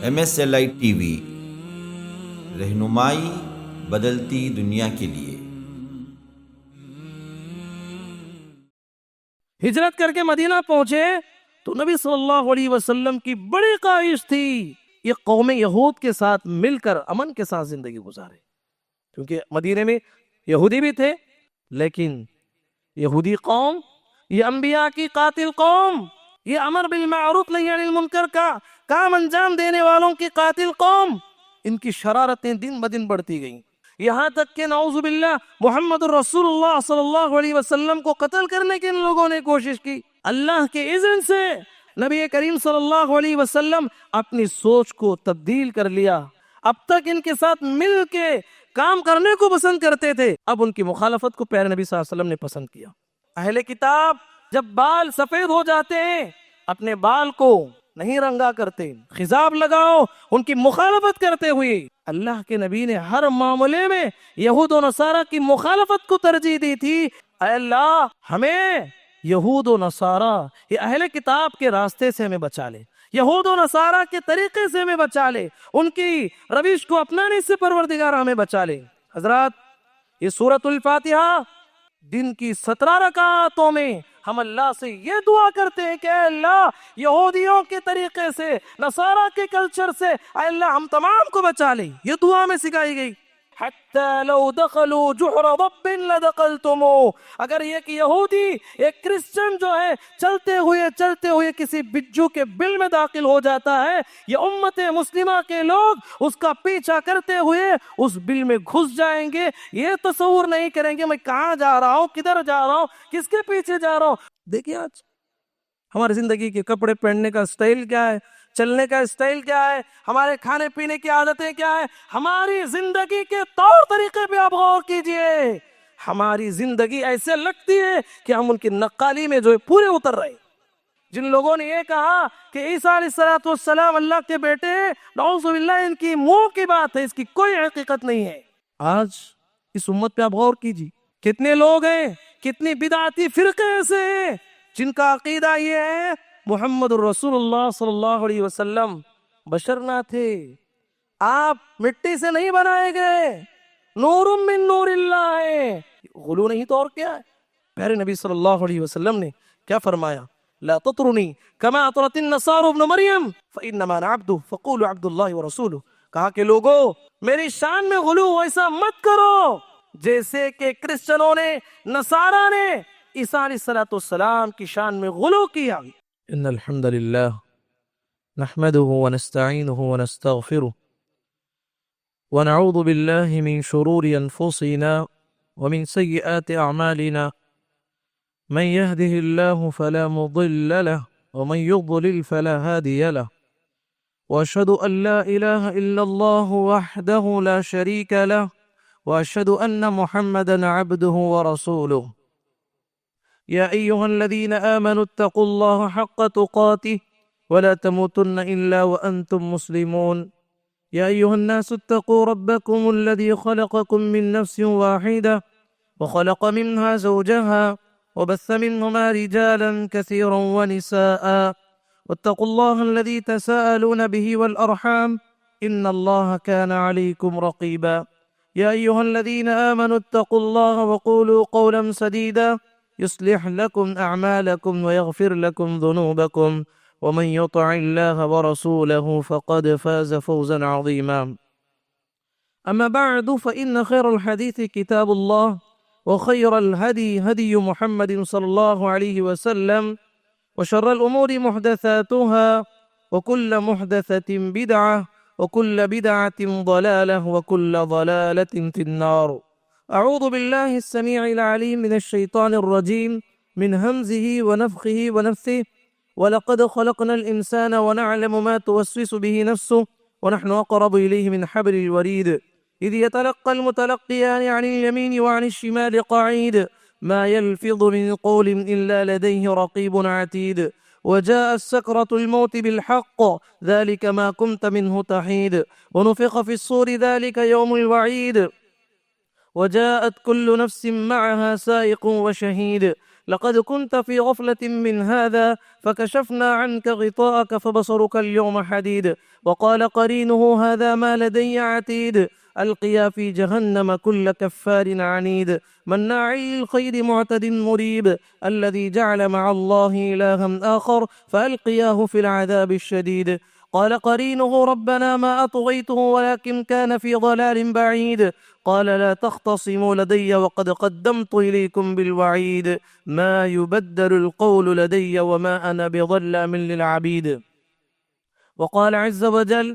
MSLI TV، رہنمائی بدلتی دنیا کے لیے۔ ہجرت کر کے مدینہ پہنچے تو نبی صلی اللہ علیہ وسلم کی بڑی خواہش تھی یہ قوم یہود کے ساتھ مل کر امن کے ساتھ زندگی گزارے، کیونکہ مدینے میں یہودی بھی تھے، لیکن یہودی قوم، یہ انبیاء کی قاتل قوم، یہ امر بالمعروف نہی عن المنکر کا کام انجام دینے والوں کی قاتل قوم، ان کی شرارتیں دن بدن بڑھتی گئیں، یہاں تک کہ نعوذ باللہ محمد الرسول اللہ صلی اللہ علیہ وسلم کو قتل کرنے کی ان لوگوں نے کوشش کی۔ اللہ کے اذن سے نبی کریم صلی اللہ علیہ وسلم اپنی سوچ کو تبدیل کر لیا۔ اب تک ان کے ساتھ مل کے کام کرنے کو پسند کرتے تھے، اب ان کی مخالفت کو پیارے نبی صلی اللہ علیہ وسلم نے پسند کیا۔ اہل کتاب جب بال سفید ہو جاتے ہیں اپنے بال کو نہیں رنگا کرتے، خضاب لگاؤ، ان کی مخالفت کرتے ہوئے اللہ کے نبی نے ہر معاملے میں یہود و نصارہ کی مخالفت کو ترجیح دی تھی۔ اے اللہ ہمیں یہود و نصارہ یہ اہل کتاب کے راستے سے ہمیں بچا لے، یہود و نصارہ کے طریقے سے ہمیں بچا لے، ان کی روش کو اپنانے سے پروردگار ہمیں بچا لے۔ حضرات، یہ سورۃ الفاتحہ دن کی 17 رکعتوں میں ہم اللہ سے یہ دعا کرتے ہیں کہ اے اللہ یہودیوں کے طریقے سے، نصارہ کے کلچر سے اے اللہ ہم تمام کو بچا لے۔ یہ دعا میں سکھائی گئی، حتی لو دخلوا جحر ضب لدخلتموہ، اگر ایک یہودی ایک کرسچن جو ہے چلتے ہوئے کسی بجو کے بل میں داخل ہو جاتا ہے، یہ امت مسلمہ کے لوگ اس کا پیچھا کرتے ہوئے اس بل میں گھس جائیں گے، یہ تصور نہیں کریں گے میں کہاں جا رہا ہوں، کدھر جا رہا ہوں، کس کے پیچھے جا رہا ہوں۔ دیکھیے آج ہماری زندگی کے کپڑے پہننے کا سٹائل کیا ہے، چلنے کا سٹائل کیا ہے، ہمارے کھانے پینے کی عادتیں کیا ہے، ہماری زندگی کے طور طریقے پہ آپ غور کیجئے۔ ہماری زندگی ایسے لگتی ہے کہ ہم ان کی نقالی میں جو ہے پورے اتر رہے ہیں۔ جن لوگوں نے یہ کہا کہ عیسیٰ علیہ السلام اللہ کے بیٹے ہیں، نعوذ باللہ ان کی منہ کی بات ہے، اس کی کوئی حقیقت نہیں ہے۔ آج اس امت پہ آپ غور کیجئے، کتنے لوگ ہیں، کتنی بدعتی فرقے ایسے ہیں جن کا عقیدہ یہ ہے محمد الرسول اللہ صلی اللہ علیہ وسلم بشر نہ تھے، آپ مٹی سے نہیں بنائے گئے، نور من نور اللہ ہے۔ غلو نہیں تو اور کیا ہے؟ پیارے نبی صلی اللہ علیہ وسلم نے کیا فرمایا؟ لا تطرنی کما اطرت النصارى ابن مریم فانما انا عبد فقولوا عبد اللہ ورسولہ، کہا کہ لوگو میری شان میں غلو ایسا مت کرو جیسے کہ کرسچنوں نے، نصارہ نے عیسیٰ علیہ السلام کی شان میں غلو کیا۔ ان الحمد للہ نحمده ونستعینه ونستغفره ونعوذ بالله من شرور انفسنا ومن سيئات اعمالنا، من يهده الله فلا مضل له ومن يضلل فلا هادي له، واشهد ان لا اله الا الله وحده لا شريك له، واشهد ان محمدا عبده ورسوله۔ يا أيها الذين آمنوا اتقوا الله حق تقاته ولا تموتن إلا وأنتم مسلمون۔ يا أيها الناس اتقوا ربكم الذي خلقكم من نفس واحدة وخلق منها زوجها وبث منهما رجالا كثيرا ونساء، واتقوا الله الذي تساءلون به والأرحام إن الله كان عليكم رقيبا۔ يا أيها الذين آمنوا اتقوا الله وقولوا قولا سديدا يصلح لكم أعمالكم ويغفر لكم ذنوبكم، ومن يطع الله ورسوله فقد فاز فوزا عظيما۔ أما بعد فإن خير الحديث كتاب الله، وخير الهدي هدي محمد صلى الله عليه وسلم، وشر الأمور محدثاتها، وكل محدثة بدعة، وكل بدعة ضلالة، وكل ضلالة في النار۔ اعوذ باللہ السمیع العلیم من الشیطان الرجیم من همزه ونفخه ونفثه، وَلَقَدْ خَلَقْنَا الْإِنسَانَ وَنَعْلَمُ مَا تُوَسْوِسُ بِهِ نَفْسُهُ وَنَحْنُ أَقْرَبُ إِلَيْهِ مِنْ حَبْلِ الْوَرِيدِ إِذْ يَتَلَقَّى الْمُتَلَقِّيَانِ عَنِ الْيَمِينِ وَعَنِ الشِّمَالِ قَعِيدٌ مَا يَلْفِظُ مِنْ قَوْلٍ إِلَّا لَدَيْهِ رَقِيبٌ عَتِيدٌ وَجَاءَتْ سَكْرَةُ الْمَوْتِ بِالْحَقِّ ذَلِكَ مَا كُنْتَ مِنْهُ تَحِيدُ وَنُفِخَ فِي الصُّورِ ذَلِكَ يَوْمُ الْوَعِيدِ وجاءت كل نفس معها سائق وشهيد لقد كنت في غفلة من هذا فكشفنا عنك غطاءك فبصرك اليوم حديد وقال قرينه هذا ما لدي عتيد ألقيا في جهنم كل كفار عنيد مناع للخير معتد مريب الذي جعل مع الله إلها آخر فألقياه في العذاب الشديد قال قرينه ربنا ما أطغيته ولكن كان في ضلال بعيد قال لا تختصموا لدي وقد قدمت إليكم بالوعيد ما يبدل القول لدي وما أنا بظلام للعبيد وقال عز وجل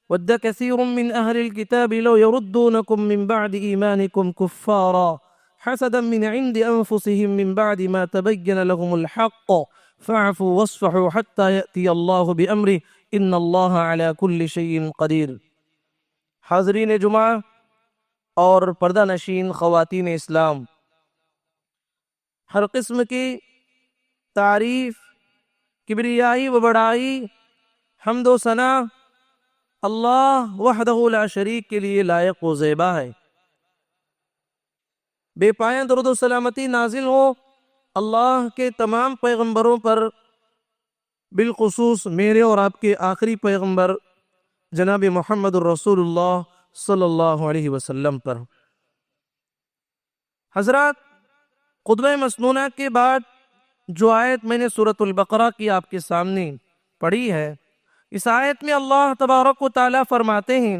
ود كثير من أهل الكتاب لو يردونكم من بعد إيمانكم كفارا حسدا من عند أنفسهم من بعد ما تبين لهم الحق فاعفوا واصفحوا حتى يأتي الله بأمره ان اللہ علی کل شیء قدیر۔ حاضرین جمعہ اور پردہ نشین خواتین اسلام، ہر قسم کی تعریف، کبریائی و بڑائی، حمد و ثنا اللہ وحدہ لا شریک کے لیے لائق و زیبا ہے۔ بے پایہ درود و سلامتی نازل ہو اللہ کے تمام پیغمبروں پر، بالخصوص میرے اور آپ کے آخری پیغمبر جناب محمد الرسول اللہ صلی اللہ علیہ وسلم پر۔ حضرات، خطبہ مسنونہ کے بعد جو آیت میں نے سورۃ البقرہ کی آپ کے سامنے پڑھی ہے، اس آیت میں اللہ تبارک و تعالیٰ فرماتے ہیں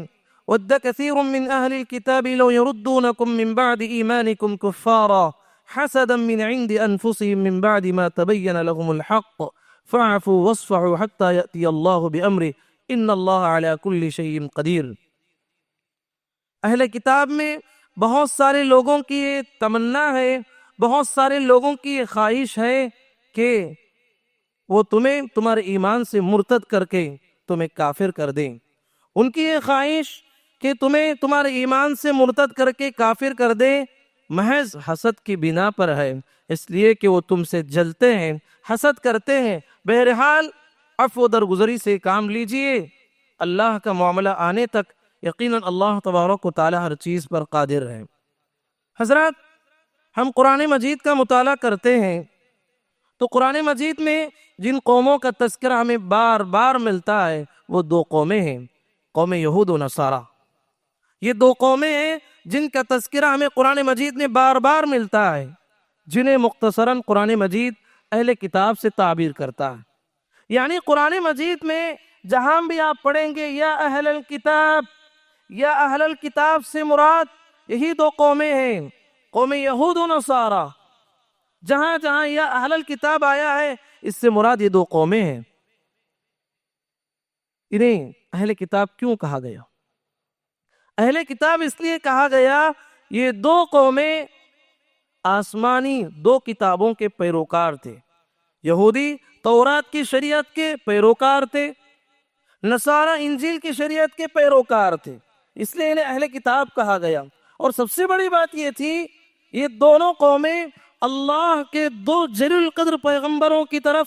وَدَّ كَثِيرٌ مِّنْ أَهْلِ الْكِتَابِ لَوْ يَرُدُّونَكُم مِّن بَعْدِ إِيمَانِكُمْ كُفَّارًا حَسَدًا مِّنْ عِندِ أَنفُسِهِم مِّن بَعْدِ مَا تَبَيَّنَ لَهُمُ الْحَقُّ فَاعْفُوا وَاصْفَحُوا حَتَّى يَأْتِيَ اللَّهُ بِأَمْرِهِ إِنَّ اللَّهَ عَلَى كُلِّ شَيْءٍ قَدِيرٌ۔ اہل کتاب میں بہت سارے لوگوں کی یہ تمنا ہے، بہت سارے لوگوں کی یہ خواہش ہے کہ وہ تمہیں تمہارے ایمان سے مرتد کر کے تمہیں کافر کر دیں۔ ان کی یہ خواہش کہ تمہیں تمہارے ایمان سے مرتد کر کے کافر کر دیں محض حسد کی بنا پر ہے، اس لیے کہ وہ تم سے جلتے ہیں، حسد کرتے ہیں۔ بہرحال عفو درگزری سے کام لیجئے، اللہ کا معاملہ آنے تک یقیناً اللہ تبارک و تعالی ہر چیز پر قادر ہے۔ حضرات، ہم قرآن مجید کا مطالعہ کرتے ہیں تو قرآن مجید میں جن قوموں کا تذکرہ ہمیں بار بار ملتا ہے وہ دو قومیں ہیں، قوم یہود و نصارہ۔ یہ دو قومیں ہیں جن کا تذکرہ ہمیں قرآن مجید میں بار بار ملتا ہے، جنہیں مختصراً قرآن مجید اہل کتاب سے تعبیر کرتا ہے۔ یعنی قرآن مجید میں جہاں بھی آپ پڑھیں گے یا اہل الکتاب، یا اہل الکتاب سے مراد یہی دو قومیں ہیں، قوم یہود و نصارہ۔ جہاں جہاں یا اہل الکتاب آیا ہے اس سے مراد یہ دو قومیں ہیں۔ انہیں اہل کتاب کیوں کہا گیا؟ اہل کتاب اس لیے کہا گیا، یہ دو قومیں آسمانی دو کتابوں کے پیروکار تھے۔ یہودی تورات کی شریعت کے پیروکار تھے، نصارہ انجیل کی شریعت کے پیروکار تھے، اس لیے انہیں اہل کتاب کہا گیا۔ اور سب سے بڑی بات یہ تھی، یہ دونوں قومیں اللہ کے دو جلیل القدر پیغمبروں کی طرف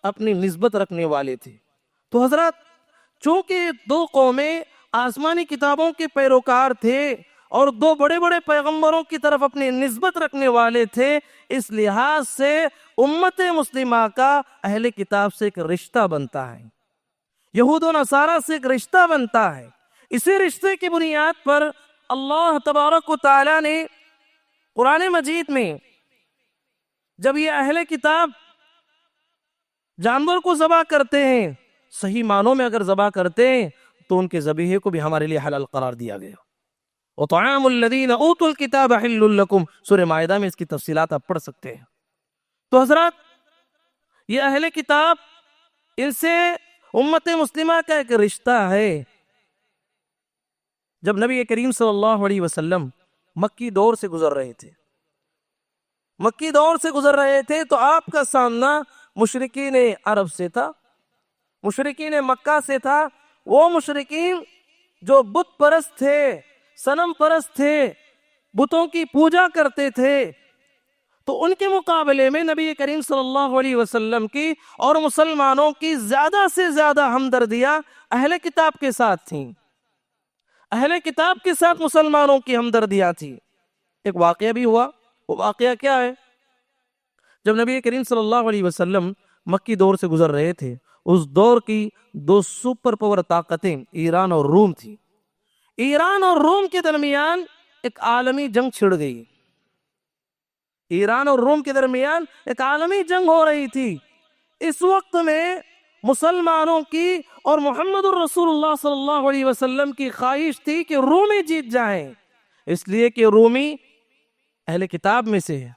اپنی نسبت رکھنے والے تھے۔ تو حضرات، چونکہ یہ دو قومیں آسمانی کتابوں کے پیروکار تھے اور دو بڑے بڑے پیغمبروں کی طرف اپنی نسبت رکھنے والے تھے، اس لحاظ سے امت مسلمہ کا اہل کتاب سے ایک رشتہ بنتا ہے، یہود و نصارہ سے ایک رشتہ بنتا ہے۔ اسی رشتے کی بنیاد پر اللہ تبارک و تعالی نے قرآن مجید میں جب یہ اہل کتاب جانور کو ذبح کرتے ہیں، صحیح معنوں میں اگر ذبح کرتے ہیں تو ان کے ذبیحے کو بھی ہمارے لیے حلال قرار دیا گیا۔ وَطَعَامُ الَّذِينَ أُوتُوا الْكِتَابَ حِلٌّ لَكُمْ، سورہ مائدہ میں اس کی تفصیلات آپ پڑھ سکتے ہیں۔ تو حضرات، یہ اہل کتاب، ان سے امت مسلمہ کا ایک رشتہ ہے۔ جب نبی کریم صلی اللہ علیہ وسلم مکی دور سے گزر رہے تھے تو آپ کا سامنا مشرکین عرب سے تھا، مشرکین مکہ سے تھا۔ وہ مشرکین جو بت پرست تھے، صنم پرست تھے، بتوں کی پوجا کرتے تھے، تو ان کے مقابلے میں نبی کریم صلی اللہ علیہ وسلم کی اور مسلمانوں کی زیادہ سے زیادہ ہمدردیاں اہل کتاب کے ساتھ تھیں۔ اہل کتاب کے ساتھ مسلمانوں کی ہمدردیاں تھی۔ ایک واقعہ بھی ہوا، وہ واقعہ کیا ہے؟ جب نبی کریم صلی اللہ علیہ وسلم مکی دور سے گزر رہے تھے، اس دور کی دو سپر پاور طاقتیں ایران اور روم تھی۔ ایران اور روم کے درمیان ایک عالمی جنگ چھڑ گئی۔ ایران اور روم کے درمیان ایک عالمی جنگ ہو رہی تھی۔ اس وقت میں مسلمانوں کی اور محمد الرسول اللہ صلی اللہ علیہ وسلم کی خواہش تھی کہ رومی جیت جائیں، اس لیے کہ رومی اہل کتاب میں سے ہے،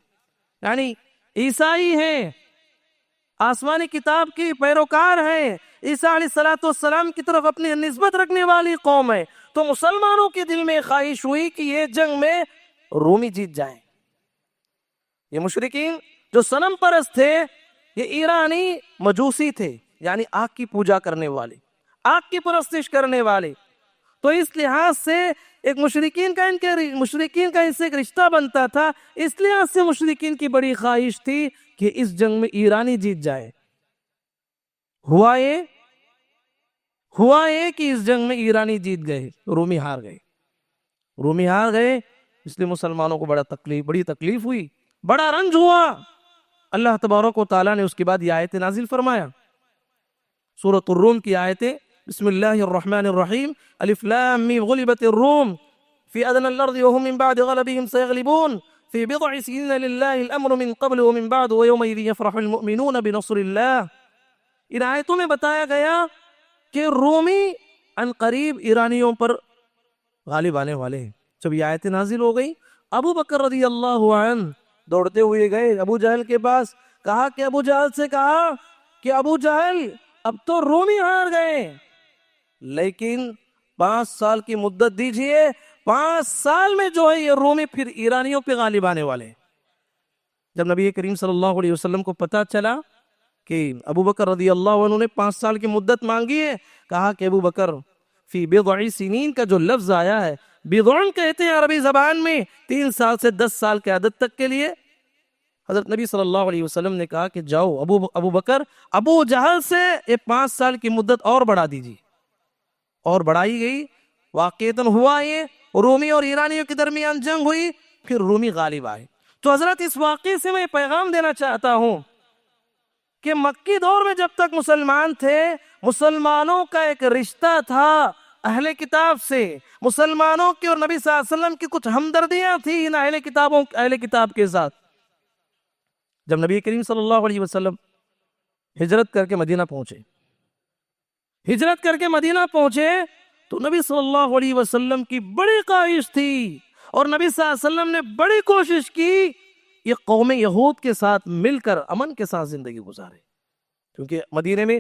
یعنی عیسائی ہیں، آسمانی کتاب کی پیروکار ہیں، عیسیٰ علیہ السلام کی طرف اپنی نسبت رکھنے والی قوم ہے۔ تو مسلمانوں کے دل میں خواہش ہوئی کہ یہ جنگ میں رومی جیت جائیں۔ یہ مشرکین جو صنم پرست تھے، یہ ایرانی مجوسی تھے، یعنی آگ کی پوجا کرنے والے، آگ کی پرستش کرنے والے۔ تو اس لحاظ سے ایک مشرکین کا ان سے ایک رشتہ بنتا تھا، اس لحاظ سے مشرکین کی بڑی خواہش تھی کہ اس جنگ میں ایرانی جیت جائے۔ ہوا یہ کہ اس جنگ میں ایرانی جیت گئے، رومی ہار گئے۔ اس لیے مسلمانوں کو بڑی تکلیف ہوئی، بڑا رنج ہوا۔ اللہ تبارک و تعالیٰ نے اس کے بعد یہ آیت نازل فرمایا، سورۃ الروم کی آیتیں، بسم اللہ الرحمن الرحیم، الف لام میم، غلبت الروم فی ادنی الارض وهم من بعد غلبهم سيغلبون فی بضع سنین للہ الامر من قبل ومن بعد ویومئذ یفرح المؤمنون بنصر اللہ۔ ان آیتوں میں بتایا گیا کہ رومی ان قریب ایرانیوں پر غالب آنے والے ہیں۔ جب یہ آیت نازل ہو گئی، ابو بکر رضی اللہ عنہ دوڑتے ہوئے گئے ابو جہل کے پاس، کہا کہ ابو جہل اب تو رومی ہار گئے، لیکن 5 سال کی مدت دیجئے، 5 سال میں جو ہے یہ رومی پھر ایرانیوں پہ غالب آنے والے ہیں۔ جب نبی کریم صلی اللہ علیہ وسلم کو پتا چلا کہ ابو بکر رضی اللہ عنہ نے 5 سال کی مدت مانگی ہے، کہا کہ ابو بکر، فی بضع سنین کا جو لفظ آیا ہے، بضع کہتے ہیں عربی زبان میں 3 سال سے 10 سال کے عدد تک کے لیے۔ حضرت نبی صلی اللہ علیہ وسلم نے کہا کہ جاؤ ابو بکر، ابو جہل سے یہ 5 سال کی مدت اور بڑھا دیجیے، اور بڑھائی گئی۔ واقعتاً ہوا یہ، رومی اور ایرانیوں کے درمیان جنگ ہوئی، پھر رومی غالب آئے۔ تو حضرت اس واقعے سے میں پیغام دینا چاہتا ہوں کہ مکی دور میں جب تک مسلمان تھے، مسلمانوں کا ایک رشتہ تھا اہل کتاب سے، مسلمانوں کی اور نبی صلی اللہ علیہ وسلم کی کچھ ہمدردیاں تھیں ان اہل کتاب کے ساتھ۔ جب نبی کریم صلی اللہ علیہ وسلم ہجرت کر کے مدینہ پہنچے تو نبی صلی اللہ علیہ وسلم کی بڑی خواہش تھی، اور نبی صلی اللہ علیہ وسلم نے بڑی کوشش کی یہ قوم یہود کے ساتھ مل کر امن کے ساتھ زندگی گزارے، کیونکہ مدینے میں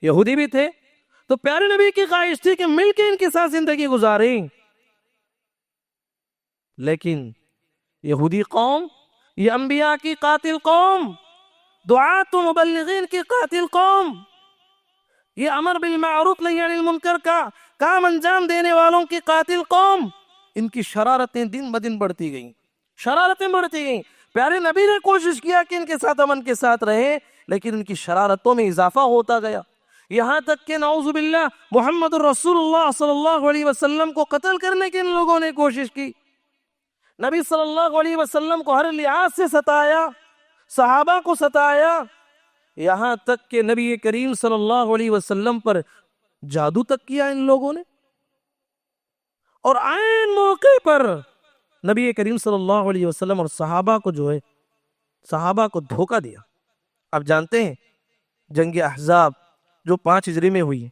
یہودی بھی تھے، تو پیارے نبی کی خواہش تھی کہ مل کے ان کے ساتھ زندگی گزاریں۔ لیکن یہودی قوم، یہ انبیاء کی قاتل قوم، دعات و مبلغین کی قاتل قوم، یہ امر بالمعروف نہی عن المنکر کا کام انجام دینے والوں کی قاتل قوم، ان کی شرارتیں دن بدن بڑھتی گئیں۔ پیارے نبی نے کوشش کیا کہ ان کے ساتھ امن کے ساتھ رہے، لیکن ان کی شرارتوں میں اضافہ ہوتا گیا، یہاں تک کہ نعوذ باللہ محمد الرسول اللہ صلی اللہ علیہ وسلم کو قتل کرنے کی ان لوگوں نے کوشش کی۔ نبی صلی اللہ علیہ وسلم کو ہر لحاظ سے ستایا، صحابہ کو ستایا، یہاں تک کہ نبی کریم صلی اللہ علیہ وسلم پر جادو تک کیا ان لوگوں نے، اور عین موقع پر نبی کریم صلی اللہ علیہ وسلم اور صحابہ کو دھوکہ دیا۔ آپ جانتے ہیں جنگ احزاب جو 5 ہجری میں ہوئی،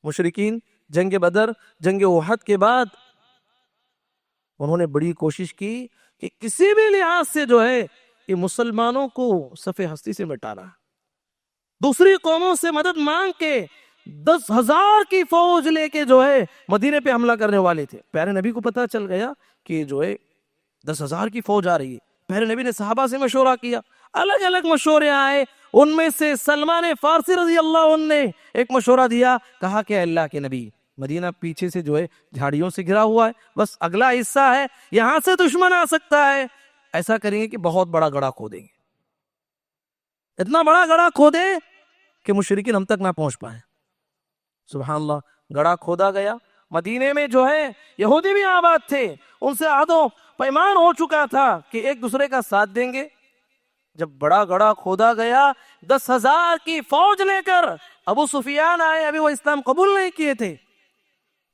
مشرکین جنگ بدر، جنگ احد کے بعد انہوں نے بڑی کوشش کی کہ کسی بھی لحاظ سے جو ہے یہ مسلمانوں کو صف ہستی سے مٹانا، دوسری قوموں سے مدد مانگ کے 10,000 کی فوج لے کے جو ہے مدینے پہ حملہ کرنے والے تھے۔ پیارے نبی کو پتا چل گیا کہ جو ہے 10,000 کی فوج آ رہی ہے۔ پیارے نبی نے صحابہ سے مشورہ کیا، الگ الگ مشورے آئے، ان میں سے سلمان فارسی رضی اللہ عنہ نے ایک مشورہ دیا، کہا کہ اللہ کے نبی، مدینہ پیچھے سے جو ہے جھاڑیوں سے گھرا ہوا ہے، بس اگلا حصہ ہے، یہاں سے دشمن آ سکتا ہے، ایسا کریں گے کہ بہت بڑا گڑھا کھودیں گے، اتنا بڑا گڑھا کھودیں کہ مشرکین ہم تک نہ پہنچ پائیں۔ سبحان اللہ، گڑھا کھودا گیا، مدینے میں جو ہے یہودی بھی آباد تھے، ان سے عہد و پیمان ہو چکا تھا کہ ایک دوسرے کا ساتھ دیں گے، جب بڑا گڑھا کھودا گیا 10,000 کی فوج لے کر ابو سفیان آئے، ابھی وہ اسلام قبول نہیں کیے تھے،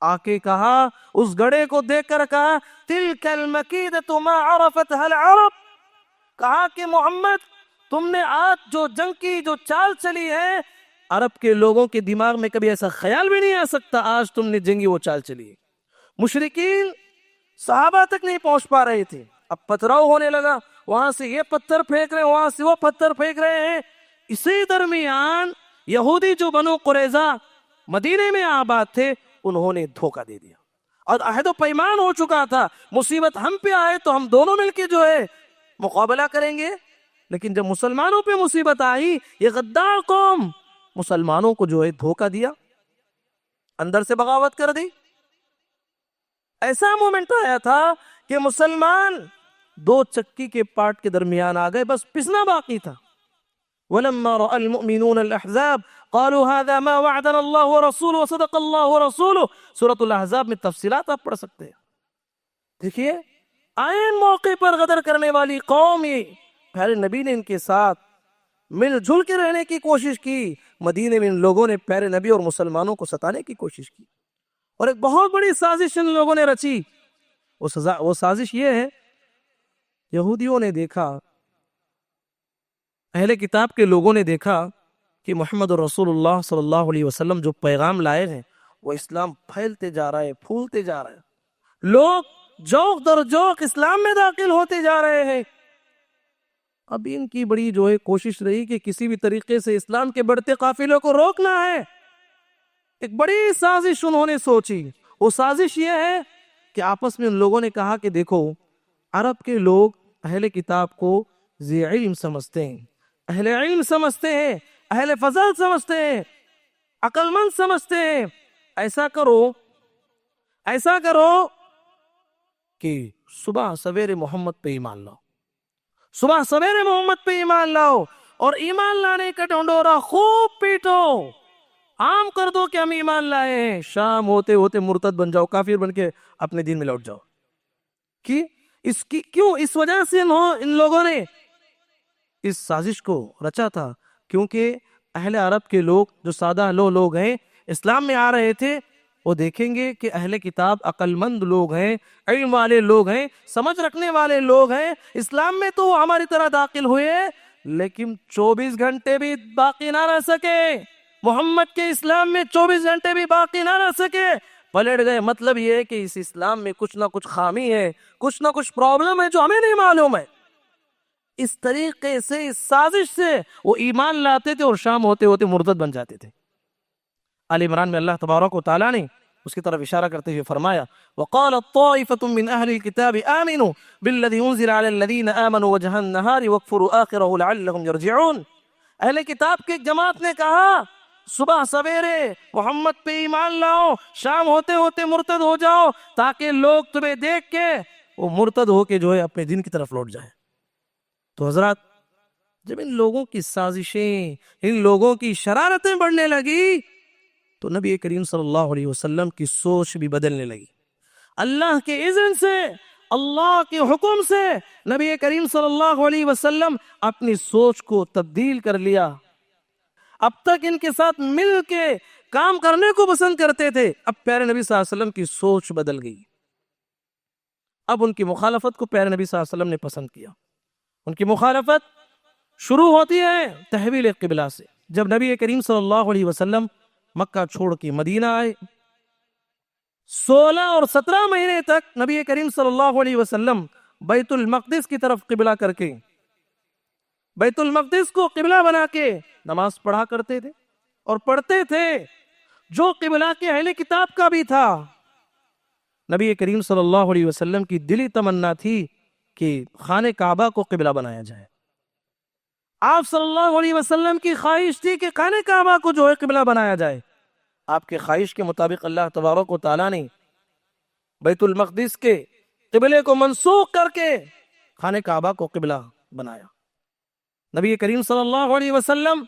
آ کے کہا، اس گڑھے کو دیکھ کر کہا تلک المکیدۃ ما عرفتها العرب، کہا کہ محمد تم نے آج جو جنگ کی جو چال چلی ہے، عرب کے لوگوں کے دماغ میں کبھی ایسا خیال بھی نہیں آ سکتا آج تم نے جنگی وہ چال چلی ہے۔ مشرکین صحابہ تک نہیں پہنچ پا رہے تھے، اب پتھراؤ ہونے لگا، وہاں سے یہ پتھر پھینک رہے ہیں، وہاں سے وہ پتھر پھینک رہے ہیں۔ اسی درمیان یہودی جو بنو قریظہ مدینے میں آباد تھے، انہوں نے دھوکہ دے دیا، اور عہد و پیمان ہو چکا تھا مصیبت ہم پہ آئے تو ہم دونوں مل کے جو ہے مقابلہ کریں گے، لیکن جب مسلمانوں پہ مصیبت آئی یہ غدار قوم مسلمانوں کو جو ہے دھوکہ دیا، اندر سے بغاوت کر دی۔ ایسا مومنٹ آیا تھا کہ مسلمان دو چکی کے پارٹ کے درمیان آ گئے، بس پسنا باقی تھا۔ وَلَمَّا رَأَى الْمُؤْمِنُونَ الْأَحْزَابَ قَالُوا هَذَا مَا وَعَدَنَا اللَّهُ وَرَسُولُهُ وَصَدَقَ اللَّهُ وَرَسُولُهُ۔ سورۃ الاحزاب میں تفصیلات آپ پڑھ سکتے ہیں۔ دیکھیے عین موقع پر غدر کرنے والی قوم، پیارے نبی نے ان کے ساتھ مل جل کے رہنے کی کوشش کی، مدینے میں ان لوگوں نے پیارے نبی اور مسلمانوں کو ستانے کی کوشش کی، اور ایک بہت بڑی سازش ان لوگوں نے رچی۔ وہ سازش یہ ہے، یہودیوں نے دیکھا، اہل کتاب کے لوگوں نے دیکھا کہ محمد رسول اللہ صلی اللہ علیہ وسلم جو پیغام لائے ہیں وہ اسلام پھیلتے جا رہا ہے، پھولتے جا رہا ہے، لوگ جوق در جوق اسلام میں داخل ہوتے جا رہے ہیں۔ اب ان کی بڑی جو ہے کوشش رہی کہ کسی بھی طریقے سے اسلام کے بڑھتے قافلے کو روکنا ہے۔ ایک بڑی سازش انہوں نے سوچی، وہ سازش یہ ہے کہ آپس میں ان لوگوں نے کہا کہ دیکھو، عرب کے لوگ اہل کتاب کو ذی علم سمجھتے ہیں، اہل علم سمجھتے ہیں، اہل فضل سمجھتے ہیں، عقل مند سمجھتے ہیں۔ ایسا کرو کہ صبح سویرے محمد پہ ایمان لاؤ، صبح سویرے محمد پہ ایمان لاؤ، اور ایمان لانے کا ڈنڈورا خوب پیٹو، عام کر دو کہ ہم ایمان لائے ہیں، شام ہوتے ہوتے مرتد بن جاؤ، کافر بن کے اپنے دین میں لوٹ جاؤ۔ کیوں اس وجہ سے ان لوگوں نے اس سازش کو رچا تھا، کیونکہ اہل عرب کے لوگ جو سادہ لوگ ہیں اسلام میں آ رہے تھے، وہ دیکھیں گے کہ اہل کتاب عقل مند لوگ ہیں، علم والے لوگ ہیں، سمجھ رکھنے والے لوگ ہیں، اسلام میں تو وہ ہماری طرح داخل ہوئے لیکن 24 گھنٹے بھی باقی نہ رہ سکے، محمد کے اسلام میں 24 گھنٹے بھی باقی نہ رہ سکے، پلٹ گئے۔ مطلب یہ ہے کہ اس اسلام میں کچھ نہ کچھ خامی ہے، کچھ نہ کچھ پرابلم ہے جو ہمیں نہیں معلوم ہے۔ اس طریقے سے، اس سازش سے وہ ایمان لاتے تھے اور شام ہوتے ہوتے مرتد بن جاتے تھے۔ آل عمران میں اللہ تبارک و تعالیٰ نے اس کی طرف اشارہ کرتے ہوئے فرمایا وَقَالَتْ طَائِفَةٌ مِّنْ أَهْلِ الْكِتَابِ آمِنُوا بِالَّذِي أُنزِلَ عَلَى الَّذِينَ آمَنُوا وَجْهَ النَّهَارِ وَاكْفُرُوا آخِرَهُ لَعَلَّهُمْ يَرْجِعُونَ۔ اہل کتاب کے ایک جماعت نے کہا صبح سویرے محمد پہ ایمان لاؤ، شام ہوتے ہوتے مرتد ہو جاؤ، تاکہ لوگ تمہیں دیکھ کے وہ مرتد ہو کے جو ہے اپنے دین کی طرف لوٹ جائیں۔ تو حضرات، جب ان لوگوں کی سازشیں، ان لوگوں کی شرارتیں بڑھنے لگی تو نبی کریم صلی اللہ علیہ وسلم کی سوچ بھی بدلنے لگی۔ اللہ کے اذن سے، اللہ کے حکم سے نبی کریم صلی اللہ علیہ وسلم اپنی سوچ کو تبدیل کر لیا۔ اب تک ان کے ساتھ مل کے کام کرنے کو پسند کرتے تھے، اب پیارے نبی صلی اللہ علیہ وسلم کی سوچ بدل گئی۔ اب ان کی مخالفت کو پیارے نبی صلی اللہ علیہ وسلم نے پسند کیا۔ ان کی مخالفت شروع ہوتی ہے تحویل قبلہ سے۔ جب نبی کریم صلی اللہ علیہ وسلم مکہ چھوڑ کے مدینہ آئے، 16 اور 17 مہینے تک نبی کریم صلی اللہ علیہ وسلم بیت المقدس کی طرف قبلہ کر کے، بیت المقدس کو قبلہ بنا کے نماز پڑھا کرتے تھے، اور پڑھتے تھے جو قبلہ کے اہل کتاب کا بھی تھا۔ نبی کریم صلی اللہ علیہ وسلم کی دلی تمنا تھی کہ خانہ کعبہ کو قبلہ بنایا جائے۔ آپ صلی اللہ علیہ وسلم کی خواہش تھی کہ خانہ کعبہ کو جو ہے قبلہ بنایا جائے۔ آپ کے خواہش کے مطابق اللہ تبارک و تعالیٰ نے بیت المقدس کے قبلے کو منسوخ کر کے خانہ کعبہ کو قبلہ بنایا۔ نبی کریم صلی اللہ علیہ وسلم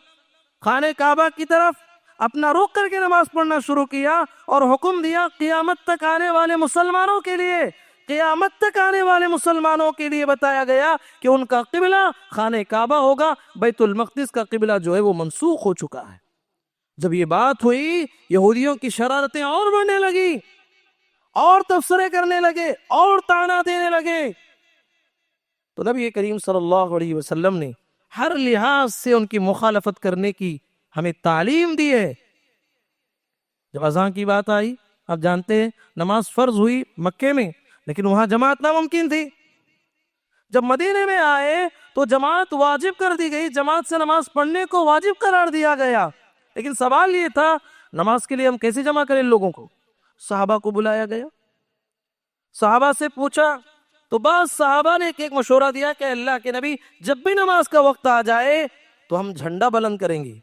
خانہ کعبہ کی طرف اپنا رخ کر کے نماز پڑھنا شروع کیا، اور حکم دیا قیامت تک آنے والے مسلمانوں کے لیے قیامت تک آنے والے مسلمانوں کے لیے بتایا گیا کہ ان کا قبلہ خانہ کعبہ ہوگا، بیت المقدس کا قبلہ جو ہے وہ منسوخ ہو چکا ہے۔ جب یہ بات ہوئی، یہودیوں کی شرارتیں اور بڑھنے لگی، اور تبصرے کرنے لگے، اور طعنہ دینے لگے۔ تو نبی کریم صلی اللہ علیہ وسلم نے ہر لحاظ سے ان کی مخالفت کرنے کی ہمیں تعلیم دی ہے۔ جب اذان کی بات آئی، آپ جانتے ہیں نماز فرض ہوئی مکے میں، لیکن وہاں جماعت ناممکن تھی۔ جب مدینے میں آئے تو جماعت واجب کر دی گئی، جماعت سے نماز پڑھنے کو واجب قرار دیا گیا۔ لیکن سوال یہ تھا، نماز کے لیے ہم کیسے جمع کریں لوگوں کو؟ صحابہ کو بلایا گیا، صحابہ سے پوچھا، تو بعض صحابہ نے ایک مشورہ دیا کہ اللہ کے نبی جب بھی نماز کا وقت آ جائے تو ہم جھنڈا بلند کریں گے،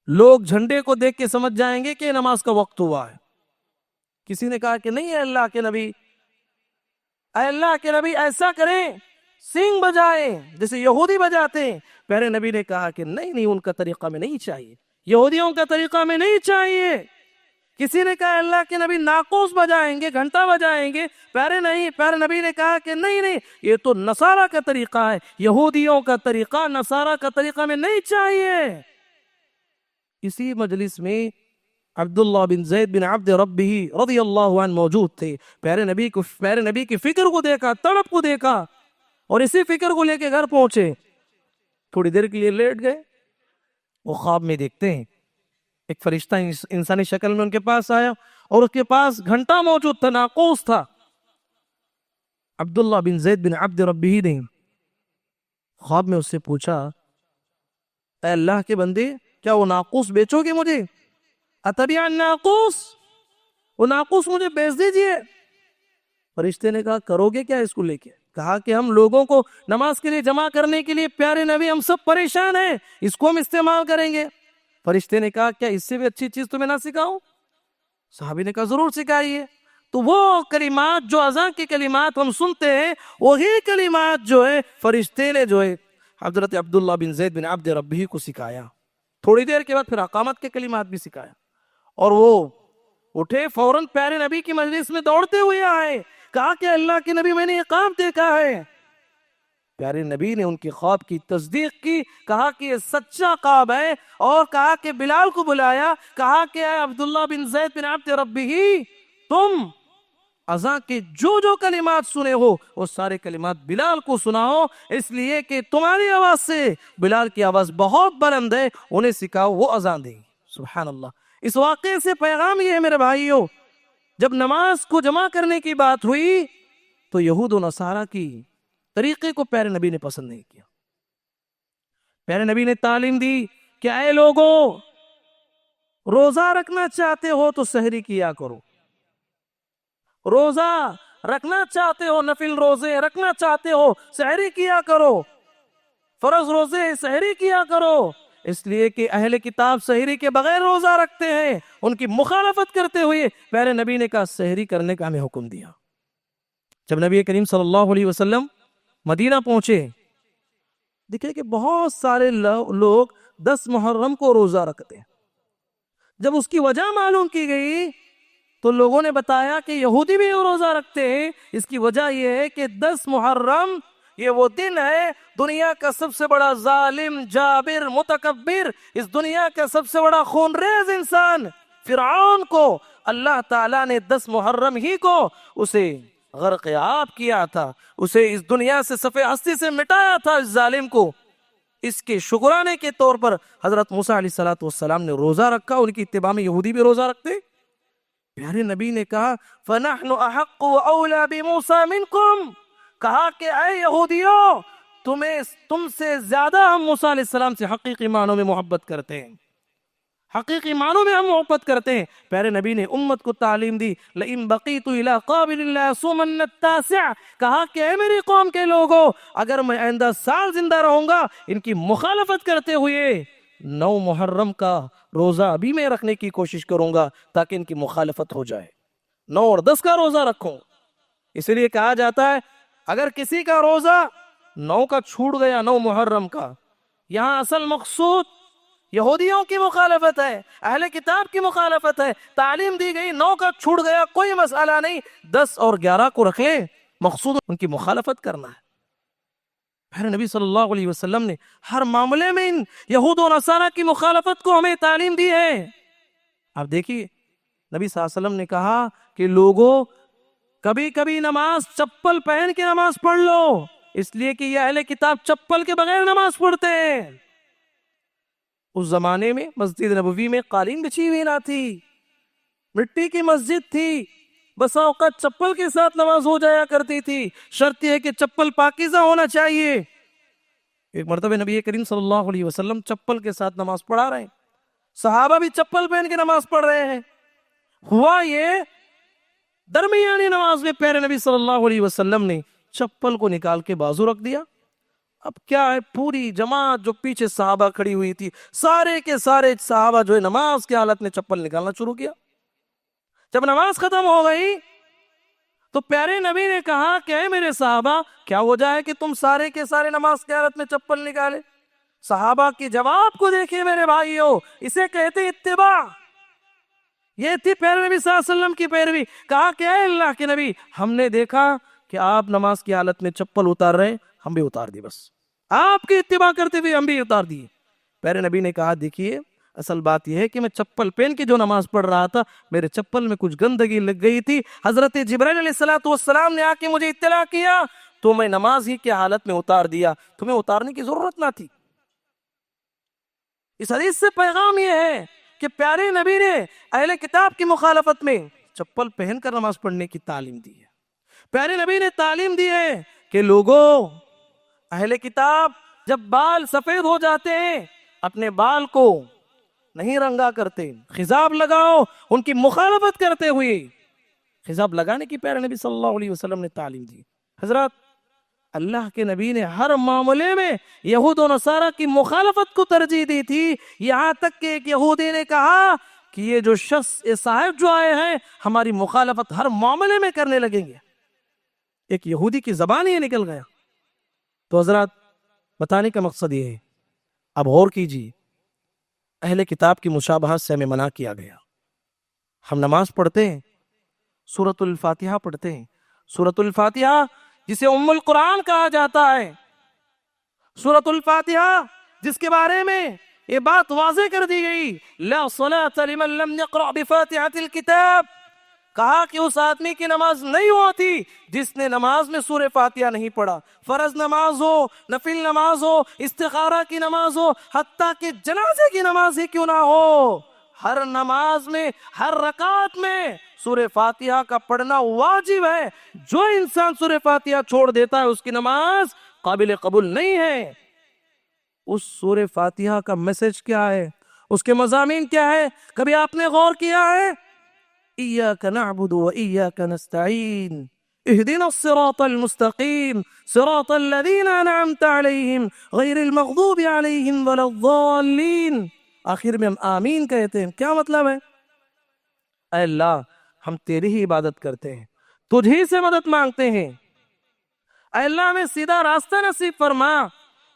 لوگ جھنڈے کو دیکھ کے سمجھ جائیں گے کہ نماز کا وقت ہوا ہے۔ کسی نے کہا کہ نہیں اے اللہ کے نبی، اے اللہ کے نبی ایسا کریں، سینگ بجائیں جیسے یہودی بجاتے ہیں۔ پیارے نبی نے کہا کہ نہیں، ان کا طریقہ میں نہیں چاہیے، یہودیوں کا طریقہ میں نہیں چاہیے۔ کسی نے کہا اللہ کے نبی ناقوس بجائیں گے، گھنٹا بجائیں گے۔ پیارے نبی نے کہا کہ نہیں، یہ تو نصارہ کا طریقہ ہے، یہودیوں کا طریقہ نصارہ کا طریقہ میں نہیں چاہیے۔ اسی مجلس میں عبداللہ بن زید بن عبد ربہ رضی اللہ عنہ موجود تھے۔ پیارے نبی کی فکر کو دیکھا، تڑپ کو دیکھا، اور اسی فکر کو لے کے گھر پہنچے۔ تھوڑی دیر کے لیے لیٹ گئے، وہ خواب میں دیکھتے ہیں ایک فرشتہ انسانی شکل میں ان کے پاس آیا، اور اس کے پاس گھنٹا موجود تھا، ناقوس تھا۔ عبداللہ بن زید بن عبد ربہ نے خواب میں اس سے پوچھا، اے اللہ کے بندے، کیا وہ ناقوس بیچو گے مجھے؟ اتبیع الناقوس، وہ ناقوس مجھے بیچ دیجئے۔ فرشتے نے کہا کرو گے کیا اس کو لے کے؟ کہا کہ ہم لوگوں کو نماز کے لیے جمع کرنے کے لیے، پیارے نبی ہم سب پریشان ہیں، اس کو ہم استعمال کریں گے۔ فرشتے نے کہا کیا اس سے بھی اچھی چیز تمہیں نہ سکھاؤں؟ صحابی نے کہا ضرور سکھائیے۔ تو وہ کلمات جو اذان کے کلمات ہم سنتے ہیں، وہی کلمات جو ہے فرشتے نے جو ہے حضرت عبداللہ بن زید بن عبد ربہ کو سکھایا۔ تھوڑی دیر کے بعد پھر اقامت کے کلمات بھی سکھایا، اور وہ اٹھے فوراً پیارے نبی کی مجلس میں دوڑتے ہوئے آئے، کہا کہ اللہ کے نبی میں نے یہ خواب دیکھا ہے۔ پیارے نبی نے ان کی خواب کی تصدیق کی، کہا کہ یہ سچا خواب ہے، اور کہا کہ بلال کو بلایا، کہا کہ اے عبداللہ بن زید بن عبد ربہ، تم اذان کے جو کلمات سنے ہو وہ سارے کلمات بلال کو سناؤ، اس لیے کہ تمہاری آواز سے بلال کی آواز بہت بلند ہے، انہیں سکھاؤ، وہ اذان دیں۔ سبحان اللہ۔ اس واقعے سے پیغام یہ ہے میرے بھائیوں، جب نماز کو جمع کرنے کی بات ہوئی تو یہود و نصارہ کی طریقے کو پیارے نبی نے پسند نہیں کیا۔ پیارے نبی نے تعلیم دی کہ اے لوگوں، روزہ رکھنا چاہتے ہو تو سحری کیا کرو، روزہ رکھنا چاہتے ہو، نفل روزے رکھنا چاہتے ہو، سحری کیا کرو، فرض روزے سحری کیا کرو، اس لیے کہ اہل کتاب سحری کے بغیر روزہ رکھتے ہیں۔ ان کی مخالفت کرتے ہوئے پیارے نبی نے کہا سحری کرنے کا ہمیں حکم دیا۔ جب نبی کریم صلی اللہ علیہ وسلم مدینہ پہنچے، دیکھیں کہ بہت سارے لوگ 10 محرم کو روزہ رکھتے ہیں۔ جب اس کی وجہ معلوم کی گئی تو لوگوں نے بتایا کہ یہودی بھی روزہ رکھتے ہیں۔ اس کی وجہ یہ ہے کہ 10 محرم یہ وہ دن ہے، دنیا کا سب سے بڑا ظالم، جابر، متکبر، اس دنیا کا سب سے بڑا خونریز انسان فرعون کو اللہ تعالیٰ نے 10 محرم ہی کو اسے غرق آب کیا تھا، اسے اس دنیا سے صفحہ ہستی سے مٹایا تھا اس ظالم کو۔ اس کے شکرانے کے طور پر حضرت موسیٰ علیہ السلام نے روزہ رکھا، ان کی اتباع میں یہودی بھی روزہ رکھتے۔ پیارے نبی نے کہا فَنَحْنُ أَحَقُّ وَأَوْلَى بِمُوسَى مِنْكُمْ، کہا کہ اے یہودیوں، تم سے زیادہ ہم موسیٰ علیہ السلام سے حقیقی معنوں میں محبت کرتے ہیں، حقیقی معنوں میں ہم محبت کرتے ہیں۔ پیارے نبی نے امت کو تعلیم دی لَإِن بَقِيتُ إِلَىٰ قَابِلٍ لَيَصُومَنَّ التَّاسِعَ، کہا کہ اے میری قوم کے لوگوں، اگر میں آئندہ سال زندہ رہوں گا ان کی مخالفت کرتے ہوئے 9 محرم کا روزہ ابھی میں رکھنے کی کوشش کروں گا تاکہ ان کی مخالفت ہو جائے، 9 اور 10 کا روزہ رکھوں۔ اس لیے کہا جاتا ہے اگر کسی کا روزہ 9 کا چھوٹ گیا، 9 محرم کا، یہاں اصل مقصود یہودیوں کی مخالفت ہے، اہل کتاب کی مخالفت ہے، تعلیم دی گئی 9 کا چھوٹ گیا، کوئی مسئلہ نہیں، 10 اور 11 کو رکھ لیں، مقصود ان کی مخالفت کرنا ہے۔ پھر نبی صلی اللہ علیہ وسلم نے ہر معاملے میں ان یہود و نصارہ کی مخالفت کو ہمیں تعلیم دی ہے۔ آپ دیکھیے نبی صلی اللہ علیہ وسلم نے کہا کہ لوگوں کبھی کبھی نماز چپل پہن کے نماز پڑھ لو، اس لیے کہ یہ اہل کتاب چپل کے بغیر نماز پڑھتے ہیں۔ اس زمانے میں مسجد نبوی میں قالین بچھی ہوئی نہ تھی، مٹی کی مسجد تھی، بسا اوقات چپل کے ساتھ نماز ہو جایا کرتی تھی، شرط یہ ہے کہ چپل پاکیزہ ہونا چاہیے۔ ایک مرتبہ نبی کریم صلی اللہ علیہ وسلم چپل کے ساتھ نماز پڑھا رہے ہیں، صحابہ بھی چپل پہن کے نماز پڑھ رہے ہیں۔ ہوا یہ درمیانی نماز میں پیارے نبی صلی اللہ علیہ وسلم نے چپل کو نکال کے بازو رکھ دیا۔ اب کیا ہے، پوری جماعت جو پیچھے صحابہ کھڑی ہوئی تھی، سارے کے سارے صحابہ جو ہے نماز کی حالت میں چپل نکالنا شروع کیا۔ جب نماز ختم ہو گئی تو پیارے نبی نے کہا کہ اے میرے صحابہ، کیا وجہ ہے کہ تم سارے کے سارے نماز کی حالت میں چپل نکالے؟ صحابہ کے جواب کو دیکھیں میرے بھائیو، اسے کہتے اتباع۔ یہ تھی پیارے نبی صلی اللہ علیہ وسلم کی پیروی۔ کہا کہ اے اللہ کے نبی، ہم نے دیکھا کہ آپ نماز کی حالت میں چپل اتار رہے ہیں، ہم بھی اتار دی، بس آپ کی اتباع کرتے ہوئے ہم بھی اتار دیے۔ پیارے نبی نے کہا دیکھیے اصل بات یہ ہے کہ میں چپل پہن کے جو نماز پڑھ رہا تھا، میرے چپل میں کچھ گندگی لگ گئی تھی، حضرت جبرائیل علیہ السلام نے آ کے مجھے اطلاع کیا تو میں نماز ہی کی حالت میں اتار دیا، تمہیں اتارنے کی ضرورت نہ تھی۔ اس حدیث سے پیغام یہ ہے کہ پیارے نبی نے اہل کتاب کی مخالفت میں چپل پہن کر نماز پڑھنے کی تعلیم دی ہے۔ پیارے نبی نے تعلیم دی ہے کہ لوگوں، اہل کتاب جب بال سفید ہو جاتے ہیں اپنے بال کو نہیں رنگا کرتے، خضاب لگاؤ، ان کی مخالفت کرتے ہوئے خضاب لگانے کی پیارے نبی صلی اللہ علیہ وسلم نے تعلیم دی۔ حضرات، اللہ کے نبی نے ہر معاملے میں یہود و نصارہ کی مخالفت کو ترجیح دی تھی، یہاں تک کہ ایک یہودی نے کہا کہ یہ جو شخص، یہ صاحب جو آئے ہیں، ہماری مخالفت ہر معاملے میں کرنے لگیں گے۔ ایک یہودی کی زبان یہ نکل گیا۔ تو حضرات، بتانے کا مقصد یہ ہے، اب غور کیجیے، اہل کتاب کی مشابہت سے ہمیں منع کیا گیا۔ ہم نماز پڑھتے ہیں، سورۃ الفاتحہ پڑھتے ہیں، سورۃ الفاتحہ جسے ام القرآن کہا جاتا ہے، سورۃ الفاتحہ جس کے بارے میں یہ بات واضح کر دی گئی، لا صلاۃ لمن لم يقرأ بفاتحۃ الکتاب، کہا کہ اس آدمی کی نماز نہیں ہوتی جس نے نماز میں سورہ فاتحہ نہیں پڑھا، فرض نماز ہو، نفل نماز ہو، استخارہ کی نماز ہو، حتیٰ کہ جنازے کی نماز ہی کیوں نہ ہو، ہر نماز میں، ہر رکعت میں سورہ فاتحہ کا پڑھنا واجب ہے۔ جو انسان سورہ فاتحہ چھوڑ دیتا ہے اس کی نماز قابل قبول نہیں ہے۔ اس سورہ فاتحہ کا میسج کیا ہے، اس کے مضامین کیا ہے، کبھی آپ نے غور کیا ہے؟ إياك نعبد وإياك نستعين اهدنا الصراط المستقيم صراط الذين أنعمت عليهم غير المغضوب عليهم ولا الضالين۔ آخر میں ہم آمین کہتے ہیں، کیا مطلب ہے؟ اے اللہ، ہم تیری ہی عبادت کرتے ہیں، تجھ ہی سے مدد مانگتے ہیں، اے اللہ ہمیں سیدھا راستہ نصیب فرما،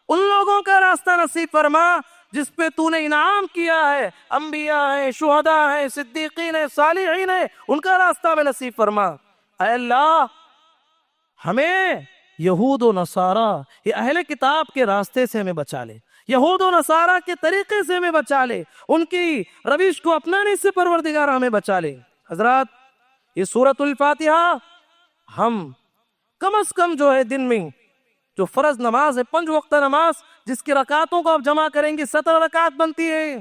ان لوگوں کا راستہ نصیب فرما جس پہ تو نے انعام کیا ہے، انبیاء ہیں، شہداء ہیں، صدیقین ہیں، صالحین ہیں، ان کا راستہ میں نصیب فرما۔ اے اللہ، ہمیں یہود و نصارہ، یہ اہل کتاب کے راستے سے ہمیں بچا لے، یہود و نصارہ کے طریقے سے ہمیں بچا لے، ان کی روش کو اپنانے سے پروردگار ہمیں بچا لے۔ حضرات، یہ سورۃ الفاتحہ ہم کم از کم جو ہے دن میں جو فرض نماز ہے، 5 وقت نماز، جس کی رکعتوں کو آپ جمع کریں گے 17 رکعت بنتی ہے،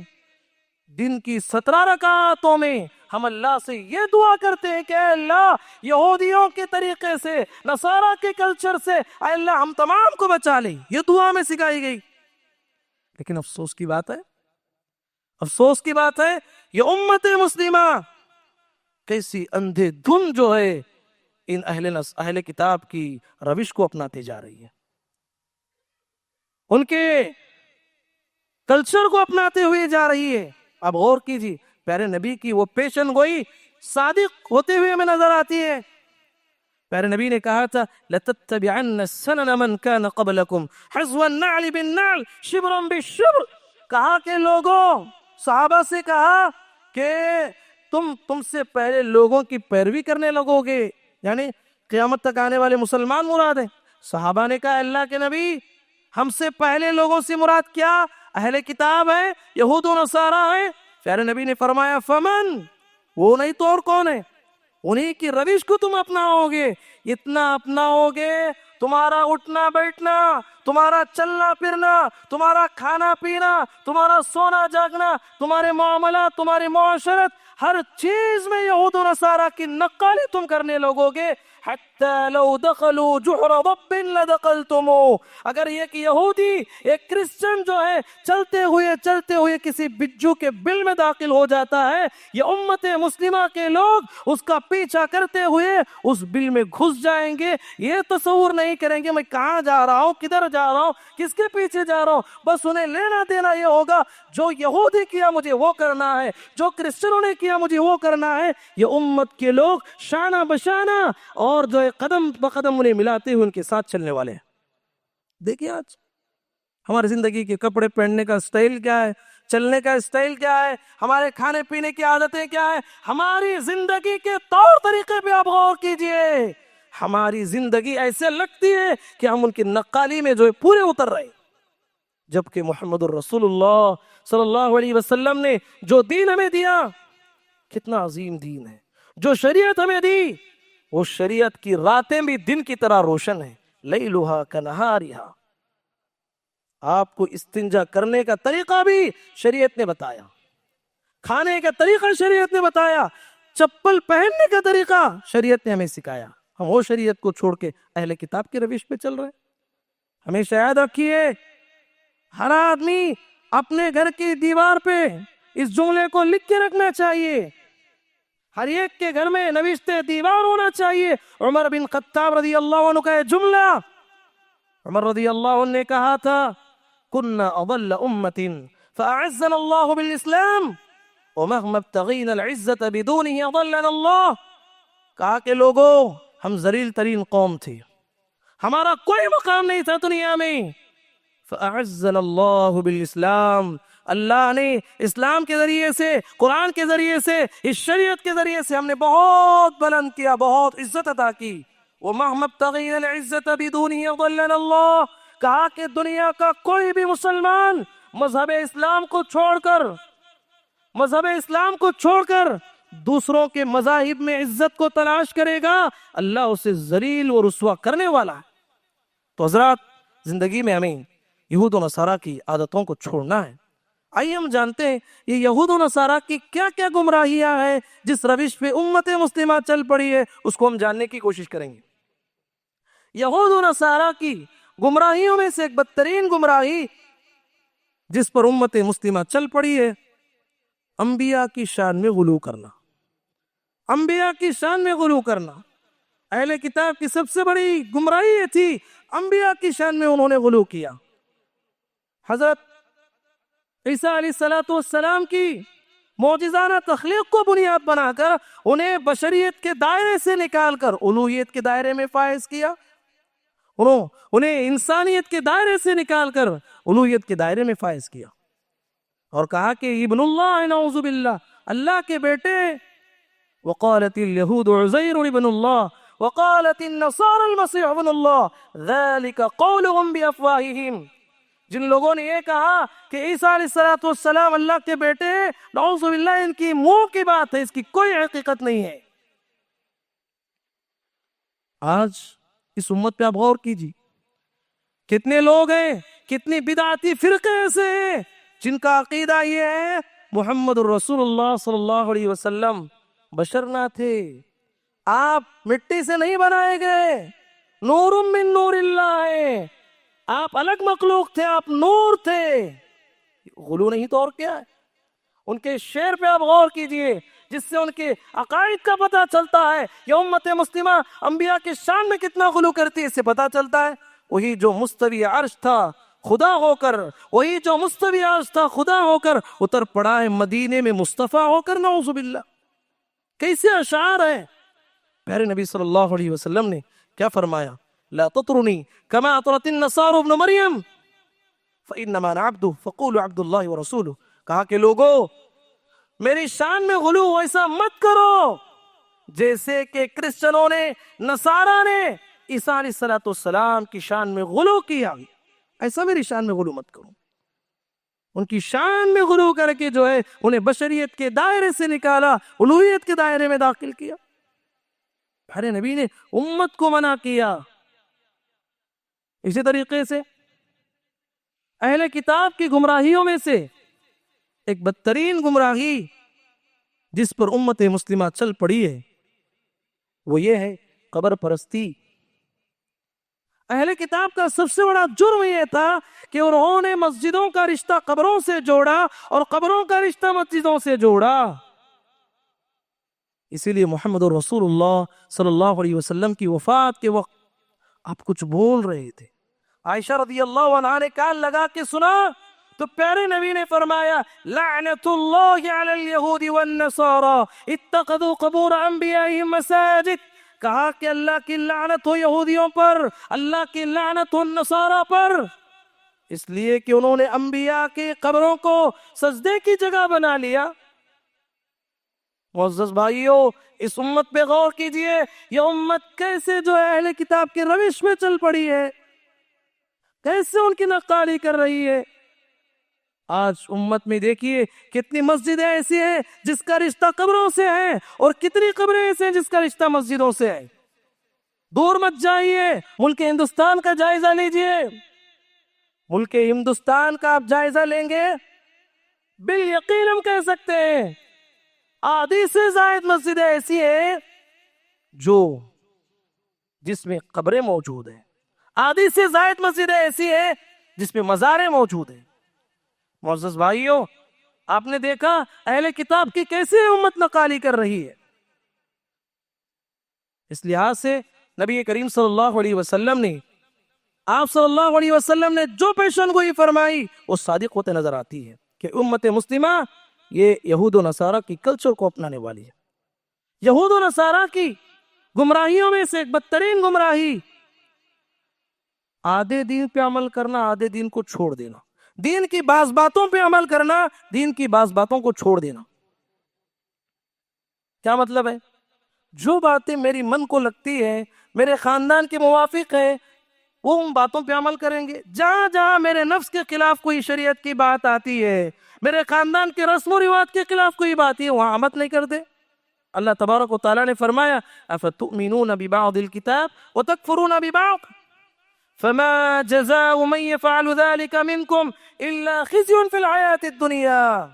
دن کی 17 رکعتوں میں ہم اللہ سے یہ دعا کرتے ہیں کہ اے اللہ، یہودیوں کے طریقے سے، نصارہ کے کلچر سے، اے اللہ ہم تمام کو بچا لے، یہ دعا میں سکھائی گئی۔ لیکن افسوس کی بات ہے، افسوس کی بات ہے، یہ امت مسلمہ کیسی اندھے دھن جو ہے ان اہل کتاب کی روش کو اپناتے جا رہی ہے، ان کے کلچر کو اپناتے ہوئے جا رہی ہے۔ اب غور کیجیے، پیارے نبی کی وہ پیشن گوئی صادق ہوتے ہوئے ہمیں نظر آتی ہے۔ پیارے نبی نے کہا تھا لَتَتَّبِعَنَّ السَّنَنَ مَنْ كَانَ قَبْلَكُمْ حَذْوَ النَّعْلِ بِالنَّعْلِ شِبْرًا بِالشِّبْرِ، کہا کہ لوگوں، صحابہ سے کہا کہ تم سے پہلے لوگوں کی پیروی کرنے لگو گے، یعنی قیامت تک آنے والے مسلمان مراد ہیں۔ صحابہ نے کہا اللہ کے نبی، ہم سے پہلے لوگوں سے مراد کیا؟ اہل کتاب ہے، یہود و نصارہ ہیں۔ پیارے نبی نے فرمایا فمن، وہ نہیں تو اور کون ہے؟ انہی کی روش کو تم اپناؤ گے، اتنا اپناؤ گے تمہارا اٹھنا بیٹھنا، تمہارا چلنا پھرنا، تمہارا کھانا پینا، تمہارا سونا جاگنا، تمہارے معاملات، تمہاری معاشرت، ہر چیز میں یہود و نصارہ کی نقالی تم کرنے لگو گے۔ حتی لو دخلوا جحر ضب لدخلتموه، اگر ایک یہودی، ایک کرسچن جو ہے چلتے ہوئے کسی بجو کے بل میں داخل ہو جاتا ہے، یہ امت مسلمہ کے لوگ اس کا پیچھا کرتے ہوئے اس بل میں گھس جائیں گے، یہ تصور نہیں کریں گے میں کہاں جا رہا ہوں، کدھر جا رہا ہوں، کس کے پیچھے جا رہا ہوں، بس انہیں لینا دینا یہ ہوگا جو یہودی کیا مجھے وہ کرنا ہے، جو کرسچنوں نے کیا مجھے وہ کرنا ہے۔ یہ امت کے لوگ شانہ بشانہ اور جو ہے قدم بقدم انہیں ملاتے ہوئے ان کے ساتھ چلنے والے ہیں۔ دیکھیے آج ہماری زندگی کے کپڑے پہننے کا سٹائل کیا ہے، چلنے کا سٹائل کیا ہے، ہمارے کھانے پینے کی عادتیں کیا ہے، ہماری زندگی کے طور طریقے پہ آپ غور کیجئے۔ ہماری زندگی ایسے لگتی ہے کہ ہم ان کی نقالی میں جو ہے پورے اتر رہے، جبکہ محمد الرسول اللہ صلی اللہ علیہ وسلم نے جو دین ہمیں دیا کتنا عظیم دین ہے، جو شریعت ہمیں دی وہ شریعت کی راتیں بھی دن کی طرح روشن ہیں، لیلھا کنہارھا۔ آپ کو استنجا کرنے کا طریقہ بھی شریعت نے بتایا، کھانے کا طریقہ شریعت نے بتایا، چپل پہننے کا طریقہ شریعت نے ہمیں سکھایا۔ ہم وہ شریعت کو چھوڑ کے اہل کتاب کی روش پہ چل رہے ہیں۔ ہمیشہ یاد رکھیے، ہر آدمی اپنے گھر کی دیوار پہ اس جملے کو لکھ کے رکھنا چاہیے، ہر ایک کے گھر میں نوشتے دیوار ہونا چاہیے۔ عمر بن خطاب رضی اللہ عنہ کا یہ جملہ، عمر رضی اللہ عنہ نے کہا تھا كنا اضل امة فاعزنا الله بالاسلام ومهما ابتغينا العزة بدونه اضلنا الله، کہا کہ لوگوں ہم ذلیل ترین قوم تھے، ہمارا کوئی مقام نہیں تھا دنیا میں، فاعزنا الله بالاسلام، اللہ نے اسلام کے ذریعے سے، قرآن کے ذریعے سے، اس شریعت کے ذریعے سے ہم نے بہت بلند کیا، بہت عزت عطا کی۔ وَمَهْمَا ابْتَغِينَا الْعِزَّةَ بِدُونِهِ أَضَلَّنَا اللَّهُ، کہا کہ دنیا کا کوئی بھی مسلمان مذہب اسلام کو چھوڑ کر دوسروں کے مذاہب میں عزت کو تلاش کرے گا، اللہ اسے ذلیل و رسوا کرنے والا ہے۔ تو حضرات، زندگی میں ہمیں یہود و نصارہ کی عادتوں کو چھوڑنا ہے۔ آئیے ہم جانتے ہیں یہ یہود و نصارہ کی کیا کیا گمراہیاں ہیں جس روش پہ امت مسلمہ چل پڑی ہے، اس کو ہم جاننے کی کوشش کریں گے۔ یہود و نصارہ کی گمراہیوں میں سے ایک بدترین گمراہی جس پر امت مسلمہ چل پڑی ہے، انبیاء کی شان میں غلو کرنا۔ انبیاء کی شان میں غلو کرنا، اہل کتاب کی سب سے بڑی گمراہی یہ تھی، انبیاء کی شان میں انہوں نے غلو کیا۔ حضرت عیسیٰ علیہ السلام کی معجزانہ تخلیق کو بنیاد بنا کر انہیں بشریت کے دائرے سے نکال کر الوہیت کے دائرے میں فائز کیا، انہیں انسانیت کے دائرے سے نکال کر الوہیت کے دائرے میں فائز کیا، اور کہا کہ ابن اللہ نعوذ باللہ، اللہ کے بیٹے۔ وقالت اليہود عزیر ابن اللہ وقالت النصارى المسیح ابن اللہ ذلك قولهم بافواہہم، جن لوگوں نے یہ کہا کہ عیسیٰ علیہ السلام اللہ کے بیٹے ہیں، نعوذ باللہ، ان کی منہ کی بات ہے، اس کی کوئی حقیقت نہیں ہے۔ آج اس امت پہ آپ غور کیجیے، کتنے لوگ ہیں، کتنی بدعتی فرقے ایسے ہیں جن کا عقیدہ یہ ہے محمد الرسول اللہ صلی اللہ علیہ وسلم بشر نہ تھے، آپ مٹی سے نہیں بنائے گئے، نور من نور اللہ ہے، آپ الگ مخلوق تھے، آپ نور تھے۔ غلو نہیں تو اور کیا ہے؟ ان کے شعر پہ آپ غور کیجئے جس سے ان کے عقائد کا پتہ چلتا ہے، یہ امت مسلمہ انبیاء کے شان میں کتنا غلو کرتی ہے، اس سے پتہ چلتا ہے۔ وہی جو مستوی عرش تھا خدا ہو کر، وہی جو مستوی عرش تھا خدا ہو کر اتر پڑا ہے مدینے میں مصطفیٰ ہو کر، نعوذ باللہ۔ کیسے اشعار ہیں! پیارے نبی صلی اللہ علیہ وسلم نے کیا فرمایا؟ لا تطرنی کما اطرت النصارى ابن مریم فإنما أنا عبده فقولوا عبد الله ورسوله. کہا کہ لوگوں میری شان میں غلو ایسا مت کرو جیسے کہ کرسچنوں نے نصارہ نے عیسیٰ علیہ السلام کی شان میں غلو کیا. ایسا میری شان میں غلو مت کرو. ان کی شان میں غلو کر کے جو ہے انہیں بشریت کے دائرے سے نکالا, الوہیت کے دائرے میں داخل کیا. ہمارے نبی نے امت کو منع کیا. اسی طریقے سے اہل کتاب کی گمراہیوں میں سے ایک بدترین گمراہی جس پر امت مسلمہ چل پڑی ہے وہ یہ ہے قبر پرستی. اہل کتاب کا سب سے بڑا جرم یہ تھا کہ انہوں نے مسجدوں کا رشتہ قبروں سے جوڑا اور قبروں کا رشتہ مسجدوں سے جوڑا. اسی لیے محمد رسول اللہ صلی اللہ علیہ وسلم کی وفات کے وقت آپ کچھ بول رہے تھے. عائشہ رضی اللہ عنہا نے کان لگا کے سنا تو پیارے نبی نے فرمایا لعنت اللہ علی الیہود والنصارى اتخذوا قبور انبیائهم مساجد. کہا کہ اللہ کی لعنت ہو یہودیوں پر, اللہ کی لعنت ہو نصارہ پر, اس لیے کہ انہوں نے انبیاء کے قبروں کو سجدے کی جگہ بنا لیا. معزز بھائیو اس امت پہ غور کیجئے, یہ امت کیسے جو ہے اہل کتاب کی روش میں چل پڑی ہے, کیسے ان کی نقالی کر رہی ہے. آج امت میں دیکھیے کتنی مسجدیں ایسی ہیں جس کا رشتہ قبروں سے ہے اور کتنی قبریں ایسی ہیں جس کا رشتہ مسجدوں سے ہے. دور مت جائیے, ملک ہندوستان کا جائزہ لیجئے. ملک ہندوستان کا آپ جائزہ لیں گے بالیقین ہم کہہ سکتے ہیں آدھی سے زائد مسجدیں ایسی ہیں جو جس میں قبریں موجود ہیں, آدھی سے زائد مسجدیں ایسی ہیں جس میں مزاریں موجود ہیں. معزز بھائیو آپ نے دیکھا اہل کتاب کی کیسے امت نقالی کر رہی ہے. اس لحاظ سے نبی کریم صلی اللہ علیہ وسلم نے آپ صلی اللہ علیہ وسلم نے جو پیشن گوئی فرمائی وہ صادق ہوتے نظر آتی ہے کہ امت مسلمہ یہ یہود و نصارہ کی کلچر کو اپنانے والی ہے. یہود و نصارہ کی گمراہیوں میں سے ایک بدترین گمراہی آدھے دین پہ عمل کرنا, آدھے دین کو چھوڑ دینا. دین کی بعض باتوں پہ عمل کرنا, دین کی بعض باتوں کو چھوڑ دینا. کیا مطلب ہے؟ جو باتیں میری من کو لگتی ہے, میرے خاندان کے موافق ہے, وہ ان باتوں پہ عمل کریں گے. جہاں جہاں میرے نفس کے خلاف کوئی شریعت کی بات آتی ہے, میرے خاندان کے رسم و رواج کے خلاف کوئی بات ہے, وہاں عمل نہیں کرتے. اللہ تبارک و تعالیٰ نے فرمایا افتؤمنون ببعض الكتاب وتکفرون ببعض فما جزاء من يفعل ذلك منكم الا خزي في الحياة الدنيا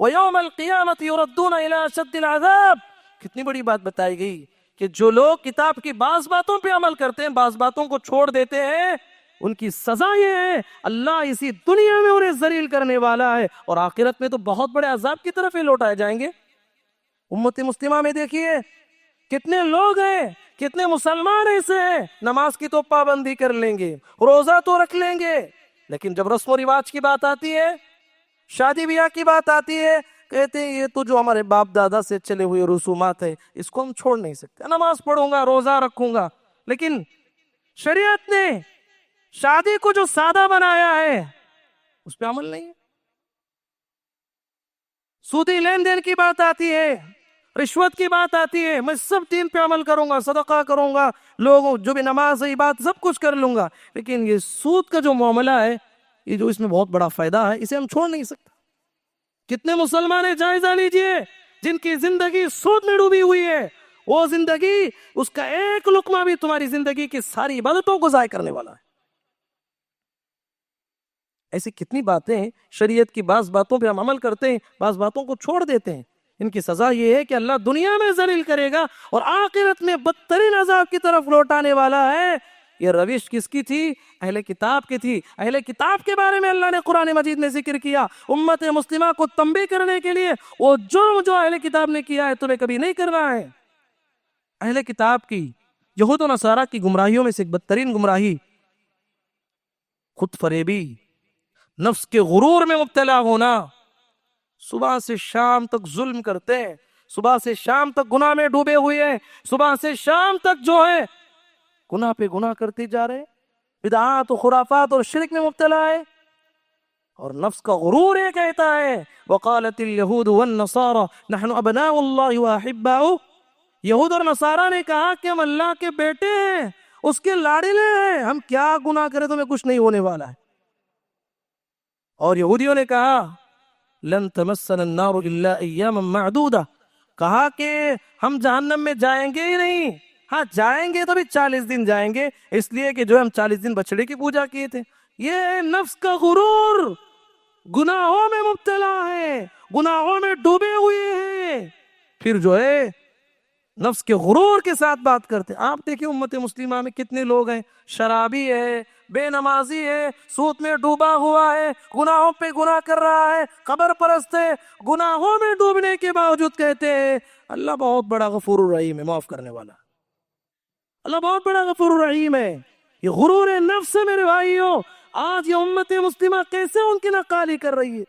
ويوم القيامة يردون الى اشد العذاب. کتنی بڑی بات بتائی گئی کہ جو لوگ کتاب کی بعض باتوں پہ عمل کرتے ہیں, بعض باتوں کو چھوڑ دیتے ہیں, ان کی سزا یہ ہے اللہ اسی دنیا میں انہیں ذلیل کرنے والا ہے اور آخرت میں تو بہت بڑے عذاب کی طرف ہی لوٹائے جائیں گے. امت مسلمہ میں دیکھیے کتنے لوگ ہیں, کتنے مسلمان ایسے ہیں نماز کی تو پابندی کر لیں گے, روزہ تو رکھ لیں گے, لیکن جب رسم و رواج کی بات آتی ہے, شادی بیاہ کی بات آتی ہے, کہتے ہیں یہ تو جو ہمارے باپ دادا سے چلے ہوئے رسومات ہیں اس کو ہم چھوڑ نہیں سکتے. نماز پڑھوں گا, روزہ رکھوں گا, لیکن شریعت نے شادی کو جو سادہ بنایا ہے اس پہ عمل نہیں ہے. سودی لین دین کی بات آتی ہے, رشوت کی بات آتی ہے, میں سب دین پہ عمل کروں گا, صدقہ کروں گا, لوگوں جو بھی نماز عبادت سب کچھ کر لوں گا, لیکن یہ سود کا جو معاملہ ہے, یہ جو اس میں بہت بڑا فائدہ ہے, اسے ہم چھوڑ نہیں سکتے. کتنے مسلمان ہیں جائزہ لیجئے جن کی زندگی سود میں ڈوبی ہوئی ہے, وہ زندگی اس کا ایک لقمہ بھی تمہاری زندگی کی ساری عبادتوں کو ضائع کرنے والا ہے. ایسی کتنی باتیں ہیں, شریعت کی بعض باتوں پہ ہم عمل کرتے ہیں, بعض باتوں کو چھوڑ دیتے ہیں. ان کی سزا یہ ہے کہ اللہ دنیا میں ذلیل کرے گا اور آخرت میں بدترین عذاب کی طرف لوٹانے والا ہے. یہ روش کس کی تھی؟ اہل کتاب کی تھی. اہل کتاب کے بارے میں اللہ نے قرآن مجید میں ذکر کیا امت مسلمہ کو تنبیہ کرنے کے لیے. وہ جرم جو اہل کتاب نے کیا ہے تمہیں کبھی نہیں کرنا ہے. اہل کتاب کی یہود و نصارہ کی گمراہیوں میں سے ایک بدترین گمراہی خود فریبی, نفس کے غرور میں مبتلا ہونا. صبح سے شام تک ظلم کرتے ہیں, صبح سے شام تک گناہ میں ڈوبے ہوئے ہیں, صبح سے شام تک جو ہے گناہ پہ گناہ کرتے جا رہے ہیں. بدعات و خرافات اور شرک میں مبتلا ہے، اور نفس کا غرور یہ کہتا ہے وقالت اليہود والنصارى نحن ابناء اللہ واحباؤہ، یہود اور نصارہ نے کہا کہ ہم اللہ کے بیٹے ہیں، اس کے لاڑلے ہیں، ہم کیا گناہ کریں تمہیں کچھ نہیں ہونے والا ہے۔ اور یہودیوں نے کہا لن تمسنا النار الا ایاما معدودہ، کہا کہ ہم جہنم میں جائیں گے ہی نہیں، ہاں جائیں گے تو بھی 40 دن جائیں گے، اس لیے کہ جو ہم 40 دن بچڑے کی پوجا کیے تھے۔ یہ نفس کا غرور، گناہوں میں مبتلا ہے، گناہوں میں ڈوبے ہوئے ہیں، پھر جو ہے نفس کے غرور کے ساتھ بات کرتے ہیں۔ آپ دیکھیں امت مسلمہ میں کتنے لوگ ہیں، شرابی ہے، بے نمازی ہے، سود میں ڈوبا ہوا ہے، گناہوں پہ گناہ کر رہا ہے، قبر پرست ہے، گناہوں میں ڈوبنے کے باوجود کہتے ہیں اللہ بہت بڑا غفور الرحیم ہے، معاف کرنے والا، اللہ بہت بڑا غفور الرحیم ہے۔ یہ غرور نفس ہے میرے بھائیوں، آج یہ امت مسلمہ کیسے ان کی نقالی کر رہی ہے۔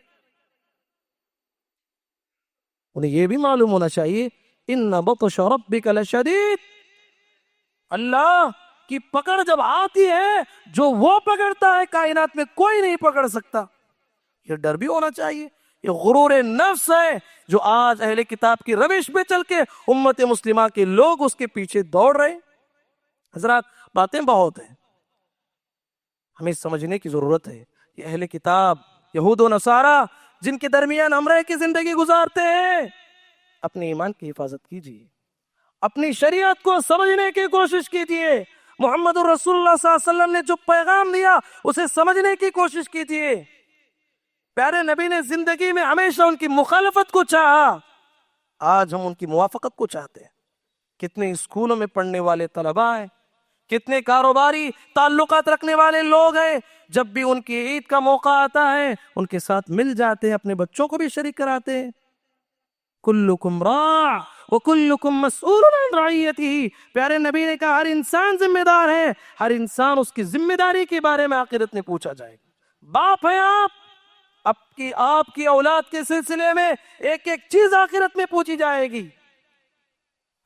انہیں یہ بھی معلوم ہونا چاہیے ان بطش ربک لشدید، اللہ کی پکڑ جب آتی ہے جو وہ پکڑتا ہے کائنات میں کوئی نہیں پکڑ سکتا، یہ ڈر بھی ہونا چاہیے۔ یہ غرور نفس ہے جو آج اہل کتاب کی روش پہ چل کے امت مسلمہ کے لوگ اس کے پیچھے دوڑ رہے ہیں۔ حضرات باتیں بہت ہیں، ہمیں سمجھنے کی ضرورت ہے۔ یہ اہل کتاب یہود و نصارہ جن کے درمیان ہم رہ کے زندگی گزارتے ہیں، اپنے ایمان کی حفاظت کیجیے، اپنی شریعت کو سمجھنے کی کوشش کیجیے، محمد الرسول اللہ صلی اللہ علیہ وسلم نے جو پیغام دیا اسے سمجھنے کی کوشش کیجیے۔ پیارے نبی نے زندگی میں ہمیشہ ان کی مخالفت کو چاہا، آج ہم ان کی موافقت کو چاہتے ہیں۔ کتنے اسکولوں میں پڑھنے والے طلباء ہیں، کتنے کاروباری تعلقات رکھنے والے لوگ ہیں، جب بھی ان کی عید کا موقع آتا ہے ان کے ساتھ مل جاتے ہیں، اپنے بچوں کو بھی شریک کراتے ہیں۔ کلکم راع وکلکم مسئول عن رعیتہ، پیارے نبی نے کہا ہر انسان ذمہ دار ہے، ہر انسان اس کی ذمہ داری کے بارے میں آخرت میں پوچھا جائے گا۔ باپ ہیں آپ کی اولاد کے سلسلے میں ایک ایک چیز آخرت میں پوچھی جائے گی۔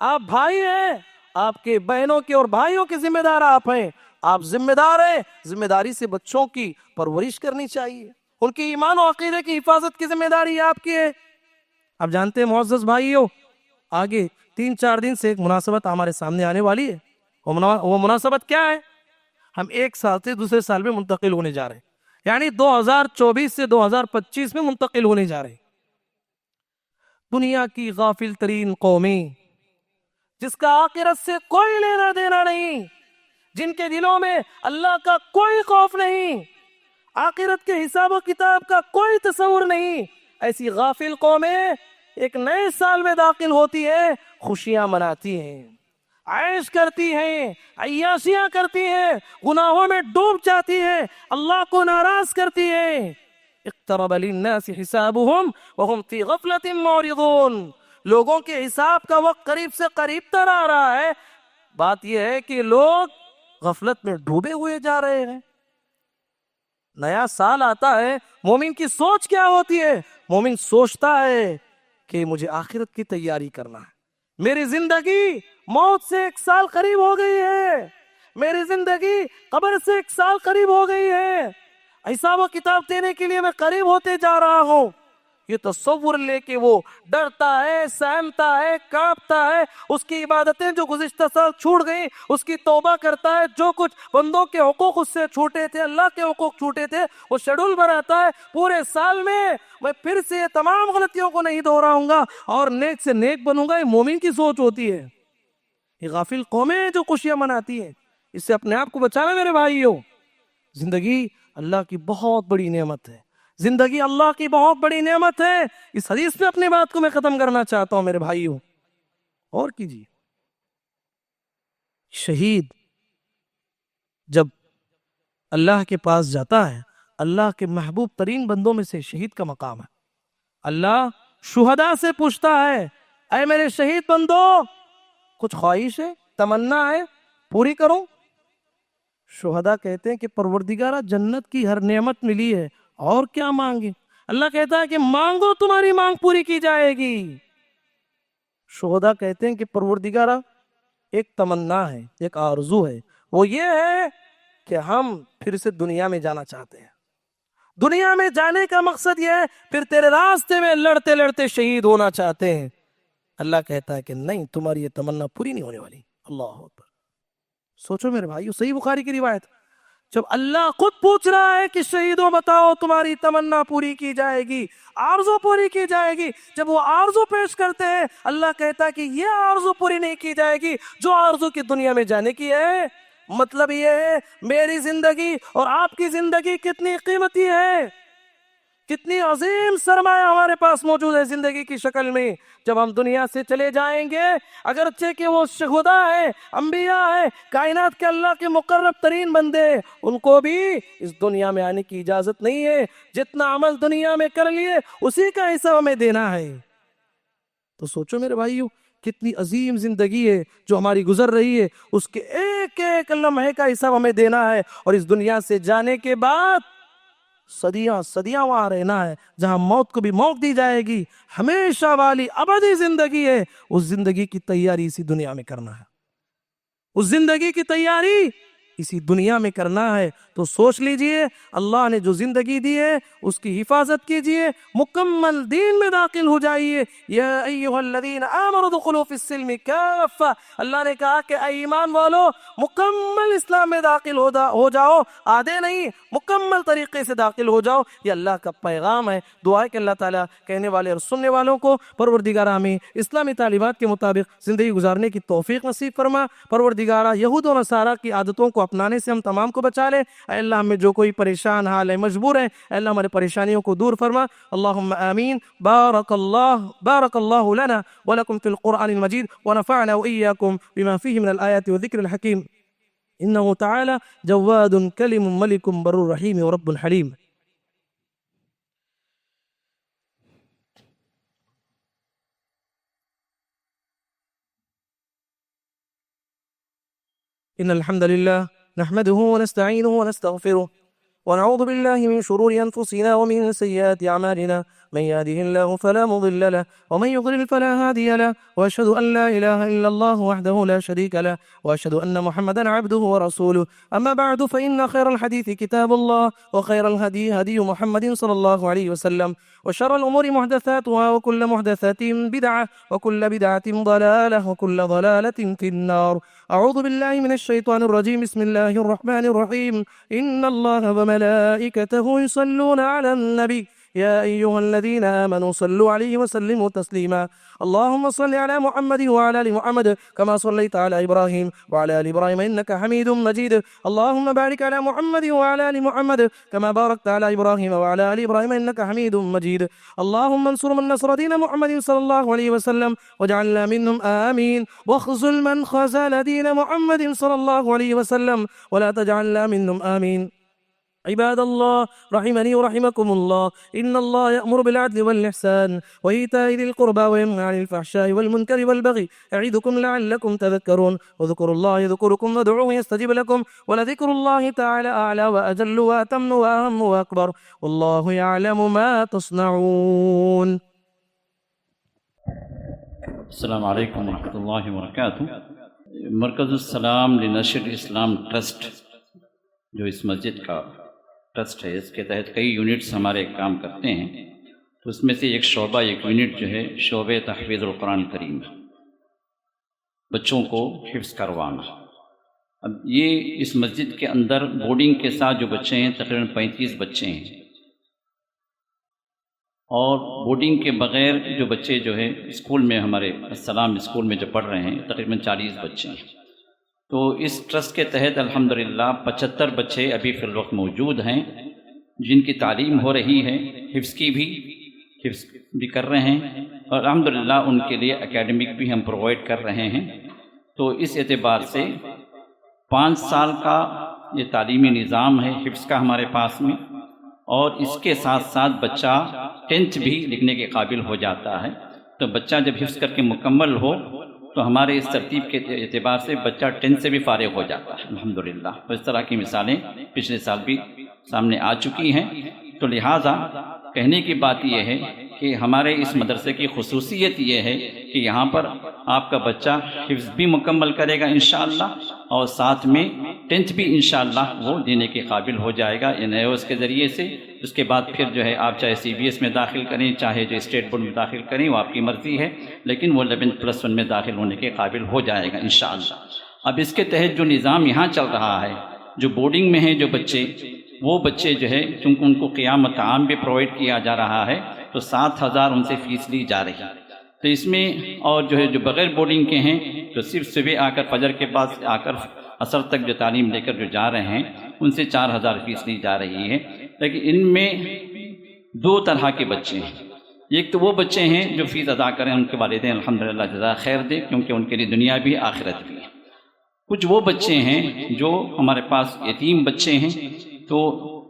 آپ بھائی ہیں، آپ کے بہنوں کے اور بھائیوں کے ذمہ دار آپ ہیں، آپ ذمہ دار ہیں، ذمہ داری سے بچوں کی پرورش کرنی چاہیے، ان کی ایمان و عقیدے کی حفاظت کی ذمہ داری آپ کی ہے۔ آپ جانتے ہیں معزز بھائیوں، آگے 3-4 دن سے ایک مناسبت ہمارے سامنے آنے والی ہے۔ وہ مناسبت کیا ہے؟ ہم ایک سال سے دوسرے سال میں منتقل ہونے جا رہے ہیں، یعنی 2024 سے 2025 میں منتقل ہونے جا رہے ہیں۔ دنیا کی غافل ترین قومیں جس کا آخرت سے کوئی لینا دینا نہیں، جن کے دلوں میں اللہ کا کوئی خوف نہیں، آخرت کے حساب و کتاب کا کوئی تصور نہیں، ایسی غافل قومیں ایک نئے سال میں داخل ہوتی ہے، خوشیاں مناتی ہیں، عیش کرتی ہیں، عیاشیاں کرتی ہیں، گناہوں میں ڈوب جاتی ہیں، اللہ کو ناراض کرتی ہیں۔ اقترب للناس حسابهم وهم في غفلة معرضون، لوگوں کے حساب کا وقت قریب سے قریب تر آ رہا ہے، بات یہ ہے کہ لوگ غفلت میں ڈوبے ہوئے جا رہے ہیں۔ نیا سال آتا ہے، مومن کی سوچ کیا ہوتی ہے؟ مومن سوچتا ہے کہ مجھے آخرت کی تیاری کرنا ہے، میری زندگی موت سے 1 سال قریب ہو گئی ہے، میری زندگی قبر سے 1 سال قریب ہو گئی ہے، حساب و کتاب دینے کے لیے میں قریب ہوتے جا رہا ہوں۔ یہ تصور لے کے وہ ڈرتا ہے، سہمتا ہے، کانپتا ہے، اس کی عبادتیں جو گزشتہ سال چھوٹ گئیں اس کی توبہ کرتا ہے، جو کچھ بندوں کے حقوق اس سے چھوٹے تھے، اللہ کے حقوق چھوٹے تھے، وہ شیڈول بناتا ہے، پورے سال میں پھر سے یہ تمام غلطیوں کو نہیں دہراؤں گا اور نیک سے نیک بنوں گا۔ یہ مومن کی سوچ ہوتی ہے۔ یہ غافل قومیں جو خوشیاں مناتی ہیں، اس سے اپنے آپ کو بچانا میرے بھائیوں۔ زندگی اللہ کی بہت بڑی نعمت ہے، زندگی اللہ کی بہت بڑی نعمت ہے۔ اس حدیث پہ اپنی بات کو میں ختم کرنا چاہتا ہوں میرے بھائیوں۔ اور کیجیے، شہید جب اللہ کے پاس جاتا ہے، اللہ کے محبوب ترین بندوں میں سے شہید کا مقام ہے۔ اللہ شہداء سے پوچھتا ہے، اے میرے شہید بندو، کچھ خواہش ہے، تمنا ہے، پوری کروں؟ شہداء کہتے ہیں کہ پروردگارہ جنت کی ہر نعمت ملی ہے، اور کیا مانگے؟ اللہ کہتا ہے کہ مانگو تمہاری مانگ پوری کی جائے گی۔ شہداء کہتے ہیں کہ پروردگارہ ایک تمنا ہے، ایک آرزو ہے، وہ یہ ہے کہ ہم پھر سے دنیا میں جانا چاہتے ہیں. دنیا میں جانے کا مقصد یہ ہے پھر تیرے راستے میں لڑتے لڑتے شہید ہونا چاہتے ہیں. اللہ کہتا ہے کہ نہیں، تمہاری یہ تمنا پوری نہیں ہونے والی. اللہ اکبر. سوچو میرے بھائیو، صحیح بخاری کی روایت، جب اللہ خود پوچھ رہا ہے کہ شہیدوں بتاؤ تمہاری تمنا پوری کی جائے گی، آرزو پوری کی جائے گی، جب وہ آرزو پیش کرتے ہیں اللہ کہتا ہے کہ یہ آرزو پوری نہیں کی جائے گی جو آرزو کی دنیا میں جانے کی ہے. مطلب یہ ہے میری زندگی اور آپ کی زندگی کتنی قیمتی ہے، کتنی عظیم سرمایہ ہمارے پاس موجود ہے زندگی کی شکل میں. جب ہم دنیا سے چلے جائیں گے، اگرچہ کہ وہ شہداء ہیں، انبیاء ہیں، کائنات کے اللہ کے مقرب ترین بندے، ان کو بھی اس دنیا میں آنے کی اجازت نہیں ہے. جتنا عمل دنیا میں کر لیے اسی کا حصہ ہمیں دینا ہے. تو سوچو میرے بھائیو، کتنی عظیم زندگی ہے جو ہماری گزر رہی ہے، اس کے ایک ایک لمحے کا حساب ہمیں دینا ہے. اور اس دنیا سے جانے کے بعد صدیاں صدیاں وہاں رہنا ہے جہاں موت کو بھی موت دی جائے گی. ہمیشہ والی ابدی زندگی ہے. اس زندگی کی تیاری اسی دنیا میں کرنا ہے، اس زندگی کی تیاری اسی دنیا میں کرنا ہے. تو سوچ لیجئے، اللہ نے جو زندگی دی ہے اس کی حفاظت کیجئے، مکمل دین میں داخل ہو جائیے. یا ایھا الذین آمنوا ادخلوا فی السلم کافہ، اللہ نے کہا کہ اے ایمان والو مکمل اسلام میں داخل ہو جاؤ، آدھے نہیں، مکمل طریقے سے داخل ہو جاؤ. یہ اللہ کا پیغام ہے. دعا ہے کہ اللہ تعالیٰ کہنے والے اور سننے والوں کو پروردگارہ ہمیں اسلامی تعلیمات کے مطابق زندگی گزارنے کی توفیق نصیب فرما. پروردگارہ یہود و نصارہ کی عادتوں کو اپنانے سے ہم تمام کو بچا لے. اے اللہ ہمیں جو کوئی پریشان حال ہے، مجبور ہے، اے اللہ ہمارے پریشانیوں کو دور فرما. اللہم آمین. بارک اللہ لنا ولکم فی القرآن المجید ونفعنا وإیاکم بما فیہ من الآیات والذکر الحکیم. انہ تعالی جواد کلم ملک بر رحیم ورب حلیم. ان الحمد لله نحمده ونستعينه ونستغفره ونعوذ بالله من شرور أنفسنا ومن سيئات أعمالنا. من يهده الله فلا مضل له ومن يضلل فلا هادي له، وأشهد أن لا إله إلا الله وحده لا شريك له، وأشهد أن محمدا عبده ورسوله. أما بعد فإن خير الحديث كتاب الله، وخير الهدي هدي محمد صلى الله عليه وسلم، وشر الأمور محدثاتها، وكل محدثة بدعة، وكل بدعة ضلالة، وكل ضلالة في النار. أعوذ بالله من الشيطان الرجيم. بسم الله الرحمن الرحيم. إن الله وملائكته يصلون على النبي يا أيها الذين آمنوا صلوا عليه وسلموا تسليما. اللهم صل على محمد وعلى آل محمد كما صليت على إبراهيم وعلى آل إبراهيم إنك حميد مجيد. اللهم بارك على محمد وعلى آل محمد كما باركت على إبراهيم وعلى آل إبراهيم إنك حميد مجيد. اللهم انصر من نصر دين محمد صلى الله عليه وسلم واجعلنا منهم آمين، واخذل من خذل دين محمد صلى الله عليه وسلم ولا تجعلنا منهم آمين. عباد الله رحمني ورحمكم الله، إن الله يأمر بالعدل والإحسان وإيتاء ذي القربى وينهى عن الفحشاء والمنكر والبغي يعظكم لعلكم تذكرون. واذكروا الله يذكركم وادعوه يستجب لكم ولذكر الله تعالى أعلى وأجل وأتم وأهم وأكبر والله يعلم ما تصنعون. السلام علیکم ورحمۃ اللہ وبرکاتہ. مرکز السلام لنشر اسلام ٹرسٹ جو اس مسجد کا ٹرسٹ ہے، اس کے تحت کئی یونٹس ہمارے کام کرتے ہیں. تو اس میں سے ایک شعبہ، ایک یونٹ جو ہے شعبہ تحفیظ القرآن کریم، بچوں کو حفظ کروانا. اب یہ اس مسجد کے اندر بورڈنگ کے ساتھ جو بچے ہیں تقریباً 35 بچے ہیں، اور بورڈنگ کے بغیر جو بچے جو ہے اسکول میں ہمارے السلام اسکول میں جو پڑھ رہے ہیں تقریباً 40 بچے ہیں. تو اس ٹرسٹ کے تحت الحمدللہ 75 بچے ابھی فی الوقت موجود ہیں جن کی تعلیم ہو رہی ہے، حفظ بھی کر رہے ہیں، اور الحمدللہ ان کے لیے اکیڈمک بھی ہم پرووائڈ کر رہے ہیں. تو اس اعتبار سے 5 سال کا یہ تعلیمی نظام ہے حفظ کا ہمارے پاس میں، اور اس کے ساتھ ساتھ بچہ 10th بھی لکھنے کے قابل ہو جاتا ہے. تو بچہ جب حفظ کر کے مکمل ہو تو ہمارے اس ترتیب کے اعتبار سے بچہ 10th سے بھی فارغ ہو جاتا ہے الحمدللہ. تو اس طرح کی مثالیں پچھلے سال بھی سامنے آ چکی ہیں. تو لہٰذا کہنے کی بات یہ ہے کہ ہمارے اس مدرسے کی خصوصیت یہ ہے کہ یہاں پر آپ کا بچہ حفظ بھی مکمل کرے گا انشاءاللہ، اور ساتھ میں 10th بھی انشاءاللہ وہ دینے کے قابل ہو جائے گا NIOS کے ذریعے سے۔ اس کے بعد پھر جو ہے آپ چاہے CBS میں داخل کریں، چاہے جو اسٹیٹ بورڈ میں داخل کریں، وہ آپ کی مرضی ہے، لیکن وہ 11+1 میں داخل ہونے کے قابل ہو جائے گا انشاءاللہ۔ اب اس کے تحت جو نظام یہاں چل رہا ہے، جو بورڈنگ میں ہیں جو بچے، وہ بچے جو ہے چونکہ ان کو قیام طعام بھی پرووائڈ کیا جا رہا ہے، تو 7,000 ان سے فیس لی جا رہی ہے۔ تو اس میں اور جو ہے جو بغیر بورڈنگ کے ہیں، جو صرف صبح آ کر فجر کے بعد آ کر عصر تک جو تعلیم لے کر جو جا رہے ہیں، ان سے 4,000 فیس لی جا رہی ہے۔ لیکن ان میں 2 طرح کے بچے ہیں۔ ایک تو وہ بچے ہیں جو فیس ادا کریں، ان کے والدین الحمدللہ جزا خیر دے، کیونکہ ان کے لیے دنیا بھی آخرت بھی ہے۔ کچھ وہ بچے ہیں جو ہمارے پاس یتیم بچے ہیں، تو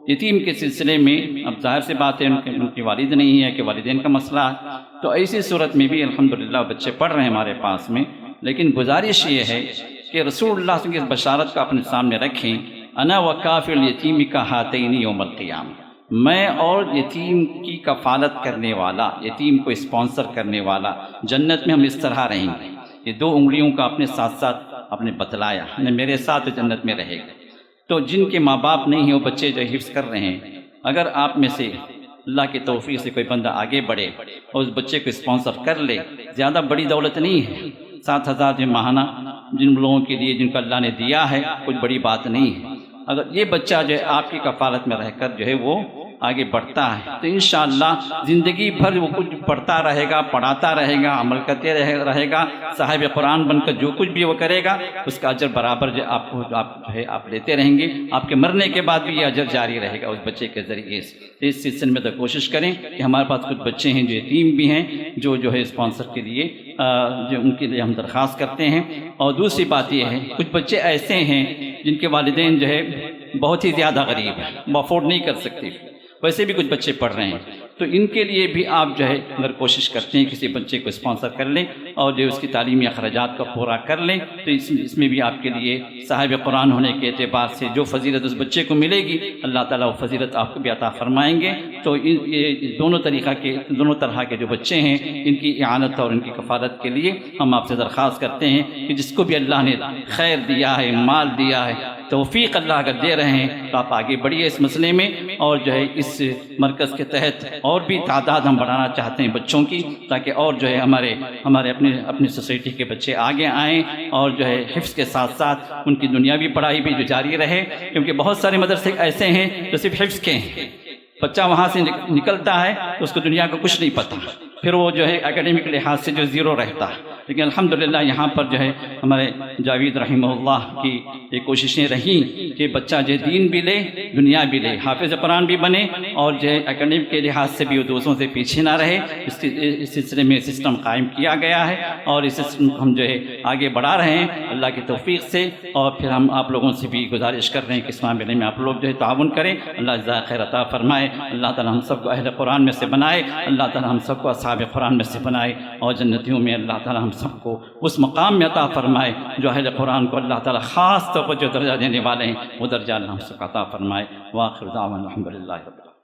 یتیم کے سلسلے میں اب ظاہر سے بات ہے ان کے والد نہیں ہے کہ والدین کا مسئلہ ہے، تو ایسی صورت میں بھی الحمدللہ بچے پڑھ رہے ہیں ہمارے پاس میں۔ لیکن گزارش یہ ہے کہ رسول اللہ صلی اللہ علیہ وسلم کی بشارت کا اپنے سامنے رکھیں، انا وکافل الیتیم کا ہاتین یوم القیامہ، میں اور یتیم کی کفالت کرنے والا، یتیم کو اسپانسر کرنے والا جنت میں ہم اس طرح رہیں گے۔ یہ 2 انگلیوں کا اپنے ساتھ ساتھ اپنے بتلایا، میرے ساتھ جنت میں رہے گا۔ تو جن کے ماں باپ نہیں ہیں وہ بچے جو حفظ کر رہے ہیں، اگر آپ میں سے اللہ کی توفیق سے کوئی بندہ آگے بڑھے اور اس بچے کو اسپانسر کر لے، زیادہ بڑی دولت نہیں ہے، 7,000 جو ماہانہ جن لوگوں کے لیے جن کو اللہ نے دیا ہے، کچھ بڑی بات نہیں ہے۔ اگر یہ بچہ جو ہے آپ کی کفالت میں رہ کر جو ہے وہ آگے بڑھتا ہے، تو انشاءاللہ زندگی بھر وہ کچھ پڑھتا رہے گا، پڑھاتا رہے گا، عمل کرتے رہے گا، صاحب قرآن بن کر جو کچھ بھی وہ کرے گا، اس کا اجر برابر جو آپ لیتے رہیں گے۔ آپ کے مرنے کے بعد بھی یہ اجر جاری رہے گا اس بچے کے ذریعے سے۔ اس سلسلے میں تو کوشش کریں کہ ہمارے پاس کچھ بچے ہیں جو یتیم بھی ہیں، جو ہے اسپانسر کے لیے جو ان کے لیے ہم درخواست کرتے ہیں۔ اور دوسری بات یہ ہے، کچھ بچے ایسے ہیں جن کے والدین جو ہے بہت ہی زیادہ غریب ہیں، وہ افورڈ نہیں کر سکتے، ویسے بھی کچھ بچے پڑھ رہے ہیں، تو ان کے لیے بھی آپ جو ہے اگر کوشش کرتے ہیں کسی بچے کو اسپانسر کر لیں اور جو اس کی تعلیمی اخراجات کا پورا کر لیں، تو اس میں بھی آپ کے لیے صاحب قرآن ہونے کے اعتبار سے جو فضیلت اس بچے کو ملے گی، اللہ تعالیٰ وہ فضیلت آپ کو بھی عطا فرمائیں گے۔ تو یہ دونوں طرح کے جو بچے ہیں، ان کی اعانت اور ان کی کفالت کے لیے ہم آپ سے درخواست کرتے ہیں کہ جس کو بھی اللہ نے خیر دیا ہے، مال دیا ہے، توفیق اللہ اگر دے رہے ہیں تو آپ آگے بڑھیے اس مسئلے میں، اور جو ہے اس مرکز کے تحت اور بھی تعداد ہم بڑھانا چاہتے ہیں بچوں کی، تاکہ اور جو ہے ہمارے اپنی سوسائٹی کے بچے آگے آئیں، اور جو ہے حفظ کے ساتھ ساتھ ان کی دنیاوی پڑھائی بھی جو جاری رہے، کیونکہ بہت سارے مدرسے ایسے ہیں جو صرف حفظ کے ہیں، بچہ وہاں سے نکلتا ہے تو اس کو دنیا کا کچھ نہیں پتہ، پھر وہ جو ہے اکیڈمک لحاظ سے جو زیرو رہتا ہے۔ لیکن الحمدللہ یہاں پر جو ہے ہمارے جاوید رحمہ اللہ کی یہ کوششیں رہیں کہ بچہ جو دین بھی لے، دنیا بھی لے، حافظ قرآن بھی بنے، اور جو ہے اکیڈمک کے لحاظ سے بھی وہ دوستوں سے پیچھے نہ رہے۔ اس سلسلے میں سسٹم قائم کیا گیا ہے، اور اس سسٹم کو ہم جو ہے آگے بڑھا رہے ہیں اللہ کی توفیق سے۔ اور پھر ہم آپ لوگوں سے بھی گزارش کر رہے ہیں کہ اس معاملے میں آپ لوگ جو ہے تعاون کریں، اللہ جزائے خیر عطا فرمائے، اللہ تعالی ہم سب کو اہل قرآن میں سے بنائے، اللہ تعالی ہم سب کو اصحاب قرآن میں سے بنائے، اور جنتیوں میں اللہ تعالی ہم سب کو اس مقام میں عطا فرمائے جو اہل قرآن کو اللہ تعالی خاص طور پر جو درجہ دینے والے ہیں، وہ درجہ اللہ ہم سب کو عطا فرمائے۔ وآخر دعوانا الحمدللہ رب العالمین۔